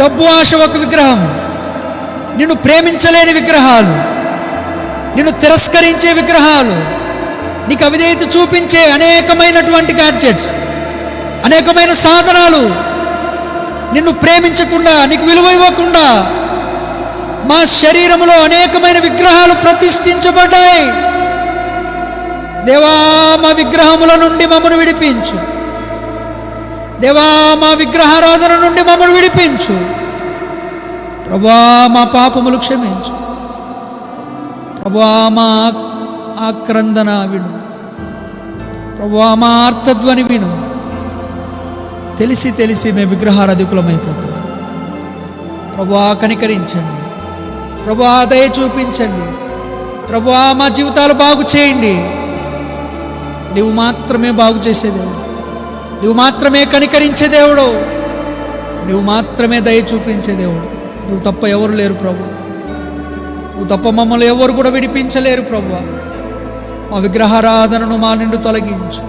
A: డబ్బు ఆశ ఒక విగ్రహం, నిన్ను ప్రేమించలేని విగ్రహాలు, నిన్ను తిరస్కరించే విగ్రహాలు, నీకు అవిధేయత చూపించే అనేకమైనటువంటి గ్యాడ్జెట్స్, అనేకమైన సాధనాలు నిన్ను ప్రేమించకుండా, నీకు విలువ ఇవ్వకుండా మా శరీరంలో అనేకమైన విగ్రహాలు ప్రతిష్ఠించబడ్డాయి. దేవా, మా విగ్రహముల నుండి మమ్మను విడిపించు. దేవా, మా విగ్రహారాధన నుండి మమ్మను విడిపించు. ప్రభువా, మా పాపములు క్షమించు. ప్రభువా, మా ఆక్రందన విను. ప్రభువా, మా ఆర్తధ్వని విను. తెలిసి తెలిసి మేము విగ్రహారాధికులమైపోతున్నాం. ప్రభువా, కనికరించండి. ప్రభువా, దయ చూపించండి. ప్రభువా, మా జీవితాలు బాగు చేయండి. నీవు మాత్రమే బాగు చేసే దేవుడు, నీవు మాత్రమే కనికరించే దేవుడు, నీవు మాత్రమే దయ చూపించే దేవుడు. నువ్వు తప్ప ఎవరు లేరు ప్రభు, నువ్వు తప్ప మమ్మల్ని ఎవరు కూడా విడిపించలేరు ప్రభువా. మా విగ్రహారాధనను మా నుండి తొలగించు,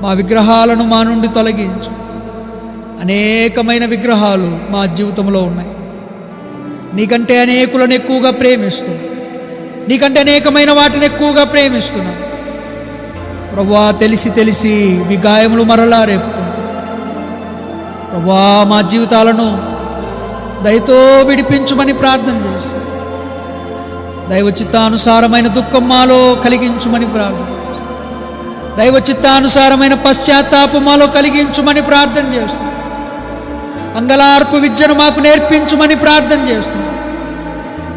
A: మా విగ్రహాలను మా నుండి తొలగించు. అనేకమైన విగ్రహాలు మా జీవితంలో ఉన్నాయి. నీకంటే అనేకులను ఎక్కువగా ప్రేమిస్తున్నాం, నీకంటే అనేకమైన వాటిని ఎక్కువగా ప్రేమిస్తున్నాం ప్రభువా. తెలిసి తెలిసి మీ గాయములు మరలా రేపుతున్నాం ప్రభువా. మా జీవితాలను దయతో విడిపించుమని ప్రార్థన చేస్తున్నాం. దైవ చిత్తానుసారమైన దుఃఖం మాలో కలిగించుమని ప్రార్థన చేస్తున్నాం. దైవ చిత్తానుసారమైన పశ్చాత్తాపం మాలో కలిగించుమని ప్రార్థన చేస్తున్నాం. అంగలార్పు విద్యను మాకు నేర్పించుమని ప్రార్థన చేస్తున్నాం.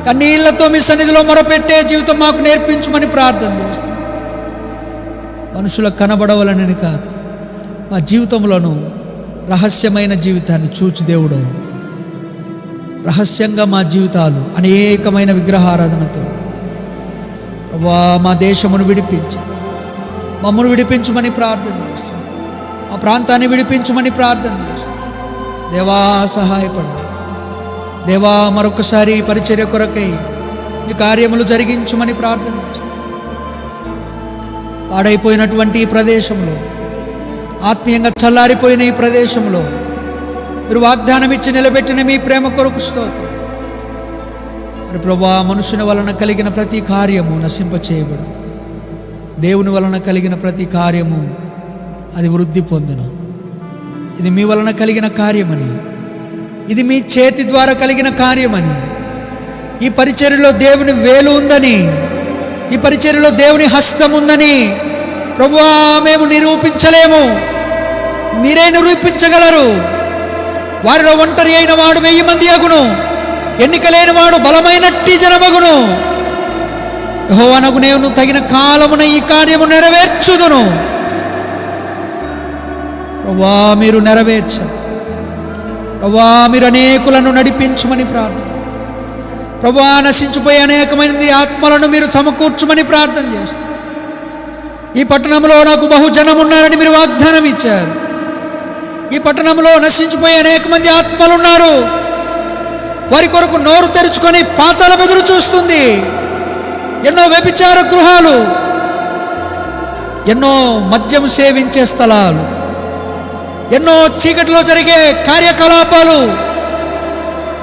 A: కన్నీళ్లతో మీ సన్నిధిలో మొరపెట్టే జీవితం మాకు నేర్పించుమని ప్రార్థన చేస్తున్నాం. మనుషులకు కనబడవలనని కాక మా జీవితంలోనూ రహస్యమైన జీవితాన్ని చూచి దేవుడు, రహస్యంగా మా జీవితాలు అనేకమైన విగ్రహారాధనతో ప్రభువా మా దేశమును విడిపించి మమ్మల్ని విడిపించుమని ప్రార్థన చేస్తున్నాం. మా ప్రాంతాన్ని విడిపించుమని ప్రార్థన చేస్తున్నాం. దేవా, సహాయపడండి. దేవా, మరొకసారి పరిచర్య కొరకై మీ కార్యములు జరిగించుమని ప్రార్థన చేస్తున్నాం. పాడైపోయినటువంటి ఈ ప్రదేశంలో, ఆత్మీయంగా చల్లారిపోయిన ఈ ప్రదేశంలో మీరు వాగ్దానం ఇచ్చి నిలబెట్టిన మీ ప్రేమ కొరకు స్తోత్రం. మరి ప్రభువా, మనుషుని వలన కలిగిన ప్రతి కార్యము నశింపచేయబడు. దేవుని వలన కలిగిన ప్రతి కార్యము అది వృద్ధి పొందును. ఇది మీ వలన కలిగిన కార్యమని, ఇది మీ చేతి ద్వారా కలిగిన కార్యమని, ఈ పరిచర్యలో దేవుని వేలు ఉందని, ఈ పరిచర్యలో దేవుని హస్తం ఉందని ప్రభువా మేము నిరూపించలేము, మీరే నిరూపించగలరు. వారిలో ఒంటరి అయిన వాడు 1000 మంది అగును, ఎన్నిక లేని వాడు బలమైనట్టి జనమగును. యెహోవానగు నేను తగిన కాలమున ఈ కార్యము నెరవేర్చుదును. ప్రభువా, మీరు నెరవేర్చండి. ప్రభువా, మీరు అనేకులను నడిపించుమని ప్రార్థన. ప్రభువా, నశించిపోయే అనేకమైనది ఆత్మలను మీరు సమకూర్చుమని ప్రార్థన చేస్తారు. ఈ పట్టణంలో నాకు బహుజనం ఉన్నారని మీరు వాగ్దానం ఇచ్చారు. ఈ పట్టణంలో నశించిపోయే అనేక మంది ఆత్మలు ఉన్నారు. వారి కొరకు నోరు తెరుచుకొని పాతాళం ఎదురు చూస్తుంది. ఎన్నో వ్యభిచార గృహాలు, ఎన్నో మద్యం సేవించే స్థలాలు, ఎన్నో చీకటిలో జరిగే కార్యకలాపాలు,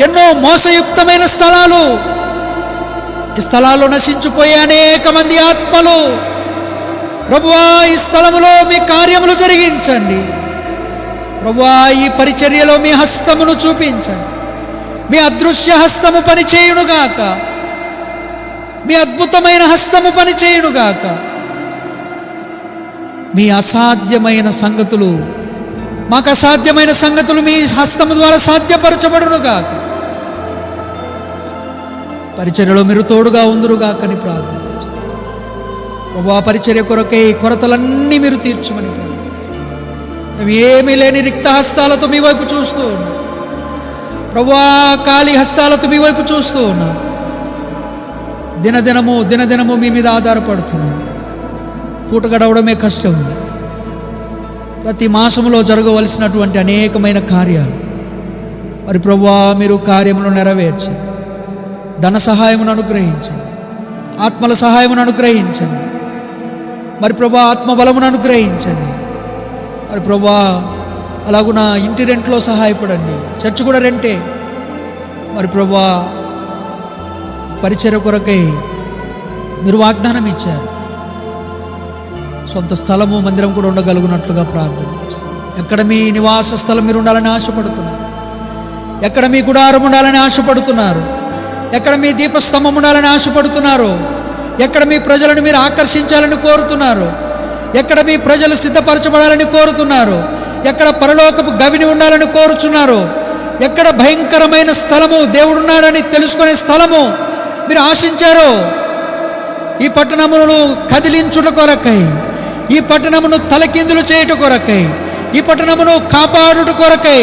A: ఎన్నో మోసయుక్తమైన స్థలాలు, ఈ స్థలాల్లో నశించిపోయే అనేక మంది ఆత్మలు. ప్రభువా, ఈ స్థలములో మీ కార్యములు జరిగించండి. ప్రభువా, ఈ పరిచర్యలో మీ హస్తమును చూపించండి. మీ అదృశ్య హస్తము పనిచేయునుగాక, మీ అద్భుతమైన హస్తము పనిచేయునుగాక. మీ అసాధ్యమైన సంగతులు, మాకు అసాధ్యమైన సంగతులు మీ హస్తము ద్వారా సాధ్యపరచబడునుగాక. పరిచర్యలో మీరు తోడుగా ఉందురుగాకని ప్రార్థన చేస్తాం. ప్రభువా, పరిచర్య కొరకై కొరతలన్నీ మీరు తీర్చమని ప్రార్థన. మేము ఏమీ లేని రిక్త హస్తాలతో మీ వైపు చూస్తూ ఉన్నాం. ప్రభువా, ఖాళీ హస్తాలతో మీ వైపు చూస్తూ ఉన్నాం. దినదినము మీ మీద ఆధారపడుతున్నాం. పూట గడవడమే కష్టం. ప్రతి మాసంలో జరగవలసినటువంటి అనేకమైన కార్యాలు, మరి ప్రభువా, మీరు కార్యములు నెరవేర్చండి. ధన సహాయమును అనుగ్రహించండి, ఆత్మల సహాయమును అనుగ్రహించండి. మరి ప్రభువా, ఆత్మబలమును అనుగ్రహించండి. మరి ప్రభువా, అలాగున ఇంటి రెంట్లో సహాయపడండి. చర్చ్ కూడా రెంటే. మరి ప్రభువా, పరిచర్య కొరకై మీరు వాగ్దానం ఇచ్చారు. సొంత స్థలము, మందిరం కూడా ఉండగలుగునట్లుగా ప్రార్థన చేస్తాం. ఎక్కడ మీ నివాస స్థలం మీరు ఉండాలని ఆశపడుతున్నారు, ఎక్కడ మీ గుడారం ఉండాలని ఆశపడుతున్నారు, ఎక్కడ మీ దీపస్తంభం ఉండాలని ఆశపడుతున్నారు, ఎక్కడ మీ ప్రజలను మీరు ఆకర్షించాలని కోరుతున్నారు, ఎక్కడ మీ ప్రజలు సిద్ధపరచబడాలని కోరుతున్నారు, ఎక్కడ పరలోకపు గవిని ఉండాలని కోరుచున్నారు, ఎక్కడ భయంకరమైన స్థలము, దేవుడున్నాడని తెలుసుకునే స్థలము మీరు ఆశించారో, ఈ పట్టణములను కదిలించుట కొరకై, ఈ పట్టణమును తలకిందులు చేయుట కొరకై, ఈ పట్టణమును కాపాడుట కొరకై,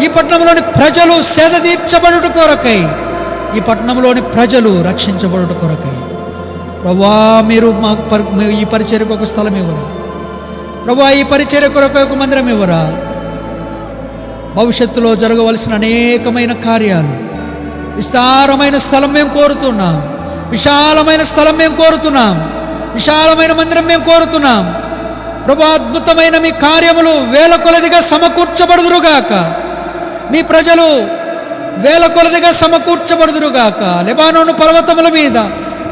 A: ఈ పట్టణంలోని ప్రజలు సేదదీర్చబడుట కొరకై, ఈ పట్టణంలోని ప్రజలు రక్షించబడుట కొరకై ప్రభువా, మీరు ఈ పరిచర్యకు ఒక స్థలం ఇవ్వరా ప్రభువా, ఈ పరిచర్య కొరకు ఒక మందిరం ఇవ్వరా. భవిష్యత్తులో జరగవలసిన అనేకమైన కార్యాలు, విస్తారమైన స్థలం మేము కోరుతున్నాం, విశాలమైన స్థలం మేము కోరుతున్నాం, విశాలమైన మందిరం మేము కోరుతున్నాం. ప్రభువా, అద్భుతమైన మీ కార్యములు వేల కొలదిగా సమకూర్చబడుదురుగాక. మీ ప్రజలు వేల కొలదిగా సమకూర్చబడుదురుగాక. లెబానోను పర్వతముల మీద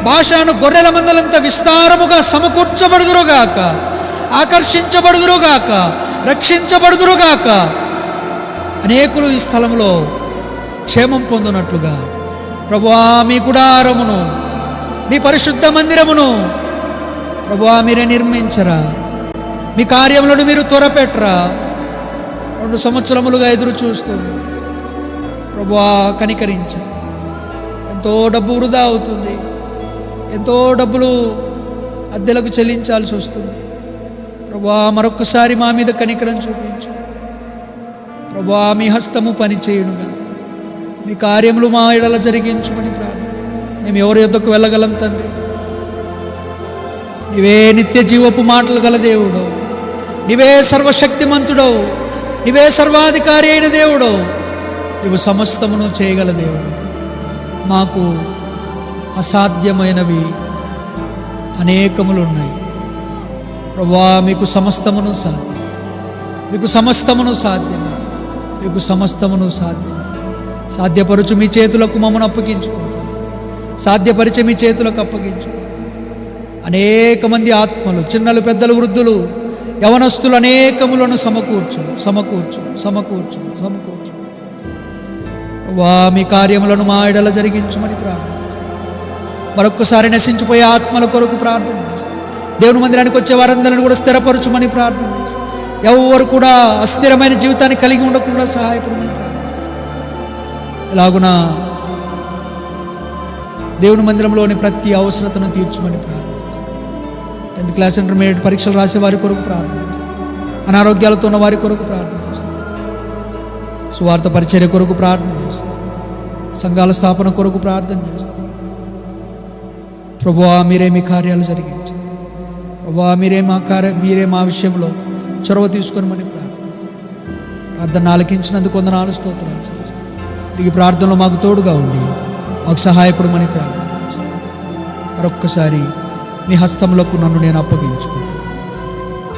A: భాషను గొర్రెల మందలంతా విస్తారముగా సమకూర్చబడుదురుగాక, ఆకర్షించబడుదురుగాక, రక్షించబడుదురుగాక. అనేకులు ఈ స్థలంలో క్షేమం పొందినట్లుగా ప్రభువా, మీ గుడారమును, మీ పరిశుద్ధ మందిరమును ప్రభువా మీరే నిర్మించరా. మీ కార్యములను మీరు త్వరపెట్టరా. 2 సంవత్సరములుగా ఎదురు చూస్తుంది ప్రభువా, కనికరించండి. ఎంతో డబ్బు వృధా అవుతుంది, ఎంతో డబ్బులు అద్దెలకు చెల్లించాల్సి వస్తుంది. ప్రభువా, మరొక్కసారి మా మీద కనికరం చూపించు ప్రభువా. మీ హస్తము పనిచేయునుగా, మీ కార్యములు మా ఎడల జరిగించుమని ప్రార్థన. మేము ఎవరి యొద్దకు వెళ్ళగలం తండ్రి? నీవే నిత్య జీవపు మాటలు గల దేవుడో, నీవే సర్వశక్తిమంతుడవు, నీవే సర్వాధికారి అయిన దేవుడో, నీవు సమస్తమును చేయగల దేవుడు. మాకు అసాధ్యమైనవి అనేకములు ఉన్నాయి ప్రభువా. మీకు సమస్తమును సాధ్యం, మీకు సమస్తమును సాధ్యమే, మీకు సమస్తమును సాధ్యమే. సాధ్యపరచు మీ చేతులకు మమ్మను అప్పగించుకుంటున్నాం, సాధ్యపరిచే మీ చేతులకు అప్పగించు. అనేక మంది ఆత్మలు, చిన్నలు, పెద్దలు, వృద్ధులు, యవనస్తులు అనేకములను సమకూర్చు సమకూర్చు సమకూర్చు సమకూర్చు వా. మీ కార్యములను మా ఎడల జరిగించమని ప్రార్థన. మరొక్కసారి నశించిపోయే ఆత్మల కొరకు ప్రార్థన చేస్తాం. దేవుని మందిరానికి వచ్చే వారందరిని కూడా స్థిరపరచుమని ప్రార్థన చేస్తాం. ఎవరు కూడా అస్థిరమైన జీవితాన్ని కలిగి ఉండకుండా సహాయపడమని ప్రార్థన చేస్తాం. ఇలాగున దేవుని మందిరంలోని ప్రతి అవసరతను తీర్చమని ప్రార్థన చేస్తాం. 10th క్లాస్ ఇంటర్మీడియట్ పరీక్షలు రాసే వారి కొరకు ప్రార్థన చేస్తాం. అనారోగ్యాలతో ఉన్న వారి కొరకు ప్రార్థన చేస్తాం. సువార్త పరిచర్య కొరకు ప్రార్థన చేస్తాం. సంఘాల స్థాపన కొరకు ప్రార్థన చేస్తాం. ప్రభువా, మీరే మీ కార్యాలు జరిగించండి. ప్రభువా, మీరే మా విషయంలో చొరవ తీసుకొని ప్రార్థన ఆలకించినందుకు వందనాలు, స్తోత్రాలు చేస్తాం. ఈ ప్రార్థనలో మాకు తోడుగా ఉండి మాకు సహాయపడమని ప్రార్థన చేస్తున్నాను. మరొక్కసారి మీ హస్తంలోకి నన్ను నేను అప్పగించుకుని,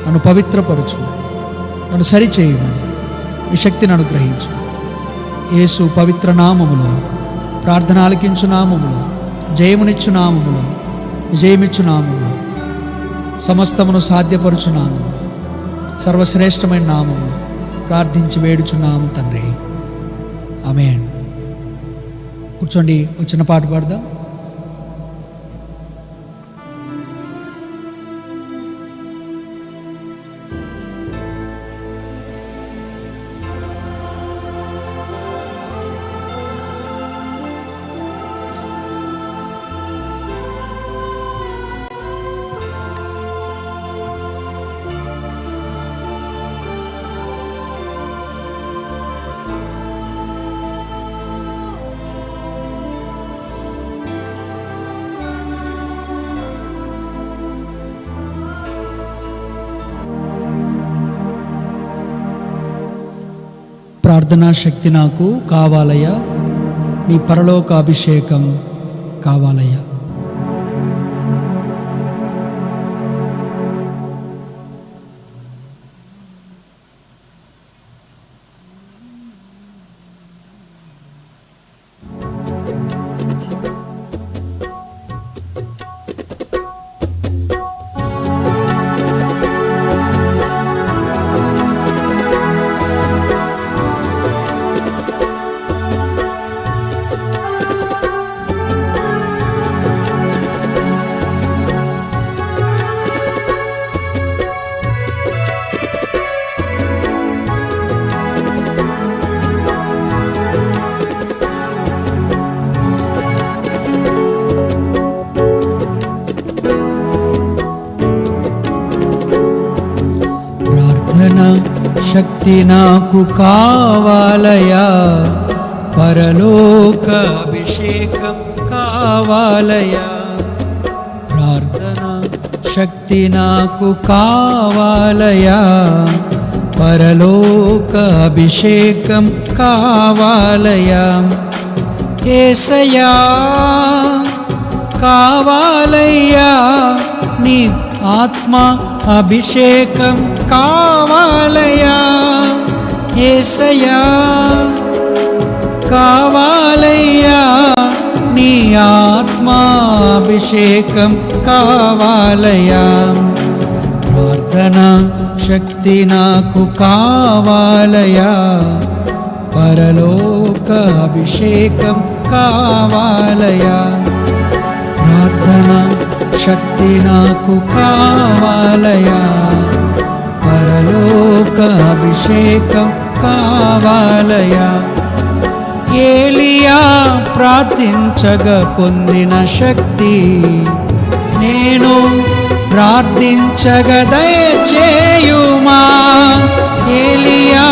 A: నన్ను పవిత్రపరచుకుని, నన్ను సరిచేయమని మీ శక్తిని అనుగ్రహించుకుని యేసు పవిత్ర నామములో ప్రార్థన ఆలకించు నామములో, జయమునిచ్చు నామములో, విజయమిచ్చు నామములో, సమస్తమును సాధ్యపరచు నామములో, సర్వశ్రేష్టమైన నామములో ప్రార్థించి వేడుచున్నాము తండ్రి. ఆమేన్. కూర్చోండి, ఒక చిన్న పాట పాడదాం. ప్రార్థనా శక్తి నాకు కావాలయ్యా, నీ పరలోక అభిషేకం కావాలయ్యా. శక్తి నాకు కావాలయా, పరలోక అభిషేకం కావాలయా. ప్రార్థన శక్తి నాకు కావాలయా, పరలోక అభిషేకం కావాలయా. యేసయ్యా కావాలయ్యా, నీ ఆత్మ అభిషేకం కావాలయ్యా. యేసయ్యా కావాలయ్యా, నీ ఆత్మ అభిషేకం కావాలయ్యా. ప్రార్థన శక్తి నాకు కావాలయ్యా, పరలోక అభిషేకం కావాలయ్యా. ప్రార్థన శక్తి నాకు కావాలయా, పరలోక అభిషేకం కావాలయా. ఏలియా ప్రార్థించగా పొందిన శక్తి నేను ప్రార్థించగా దయచేయుమా. ఏలియా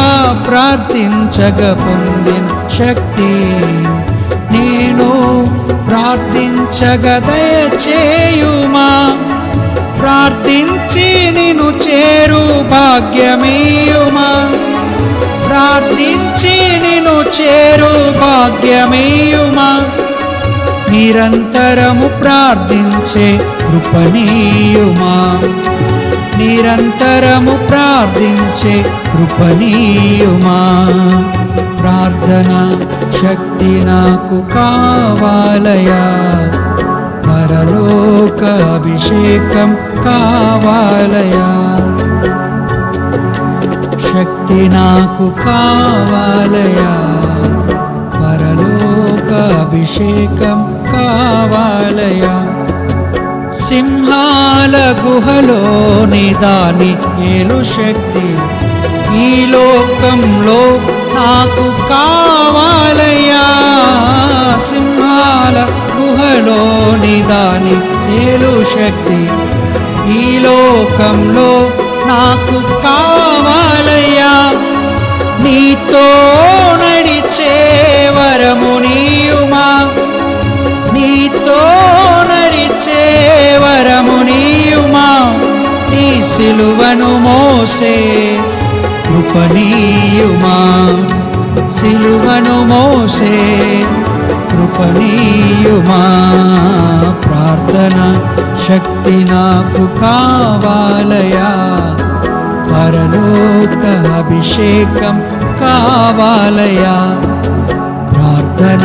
A: ప్రార్థించగా పొందిన శక్తి నేను ప్రార్థించగా దయచేయుమా. ప్రార్థించి నిన్ను చేరు భాగ్యమేయుమా. ప్రార్థించి నిన్ను చేరు భాగ్యమేయుమా. నిరంతరము ప్రార్థించే కృపణీయుమా. నిరంతరము ప్రార్థించే కృపణీయుమా. ప్రార్థన శక్తి నాకు కావాలయా, పరలోక అభిషేకం కావాలయా. శక్తి నాకు కావాలయా, పరలోక అభిషేకం కావాలయా. సింహాల గుహలోని దాని ఏలు శక్తి ఈ లోకంలో నాకు కావాలయ్యా. సింహాల గుహలోని దాని ఏలు శక్తి ఈ లోకంలో నాకు కావాలయ్యా. నీతో నడిచే వరము నీయుమా. నీతో నడిచే వరము నీయుమా. నీ సిలువను మోసే కృపణీయుమా. సిలువను మోసే కృపణీయుమా. ప్రార్థన శక్తి నాకు కావాలయా, పరలోక అభిషేకం కావాలయా. ప్రార్థన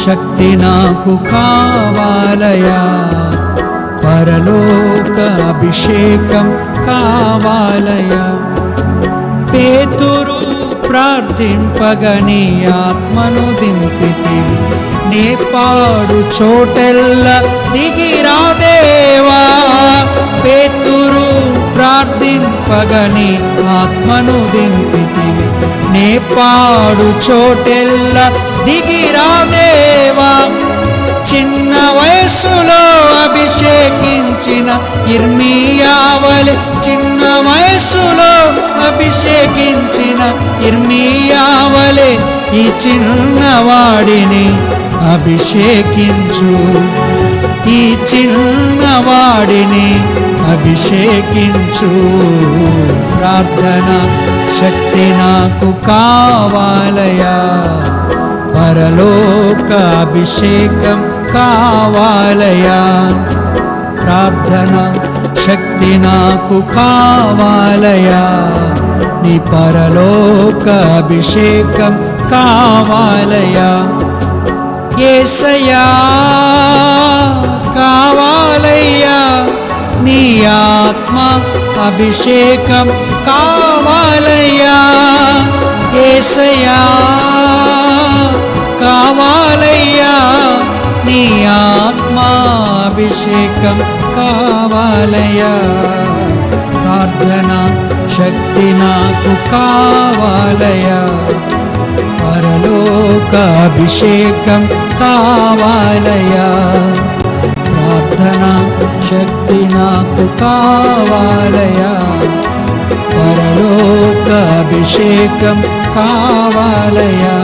A: శక్తి నాకు కావాలయా, పరలోక అభిషేకం కావాలయా. పేతురు ప్రార్థింపగని ఆత్మను దింపితివి, నే పాడు చోటెల్ల దిగిరాదేవా. పేతురు ప్రార్థింపగని ఆత్మను దింపితివి, నే పాడు చోటెల్ల దిగిరాదేవా. చిన్న వయస్సులో అభిషేకించిన ఇర్మీయావలె, చిన్న వయస్సులో అభిషేకించిన ఇర్మీయావలె ఈ చిన్నవాడిని అభిషేకించు, ఈ చిన్నవాడిని అభిషేకించు. ప్రార్థన శక్తి నాకు కావాలయా, పరలోక అభిషేకం కావాలయా. ప్రార్థన శక్తి నాకు కావాలయా, నీ పరలోక అభిషేకం కావాలయా. యేసయ్యా కావాలయ్యా, నీ ఆత్మ అభిషేకం కావాలయ్యా. యేసయ్యా కావాలయ్యా, నీ ఆత్మాభిషేకం కావాలయ్యా. ప్రార్థన శక్తి నాకు కావాలయ్యా, పరలోక అభిషేకం కావాలయ్యా. ప్రార్థన శక్తి నాకు కావాలయ్యా, పరలోక అభిషేకం కావాలయ్యా.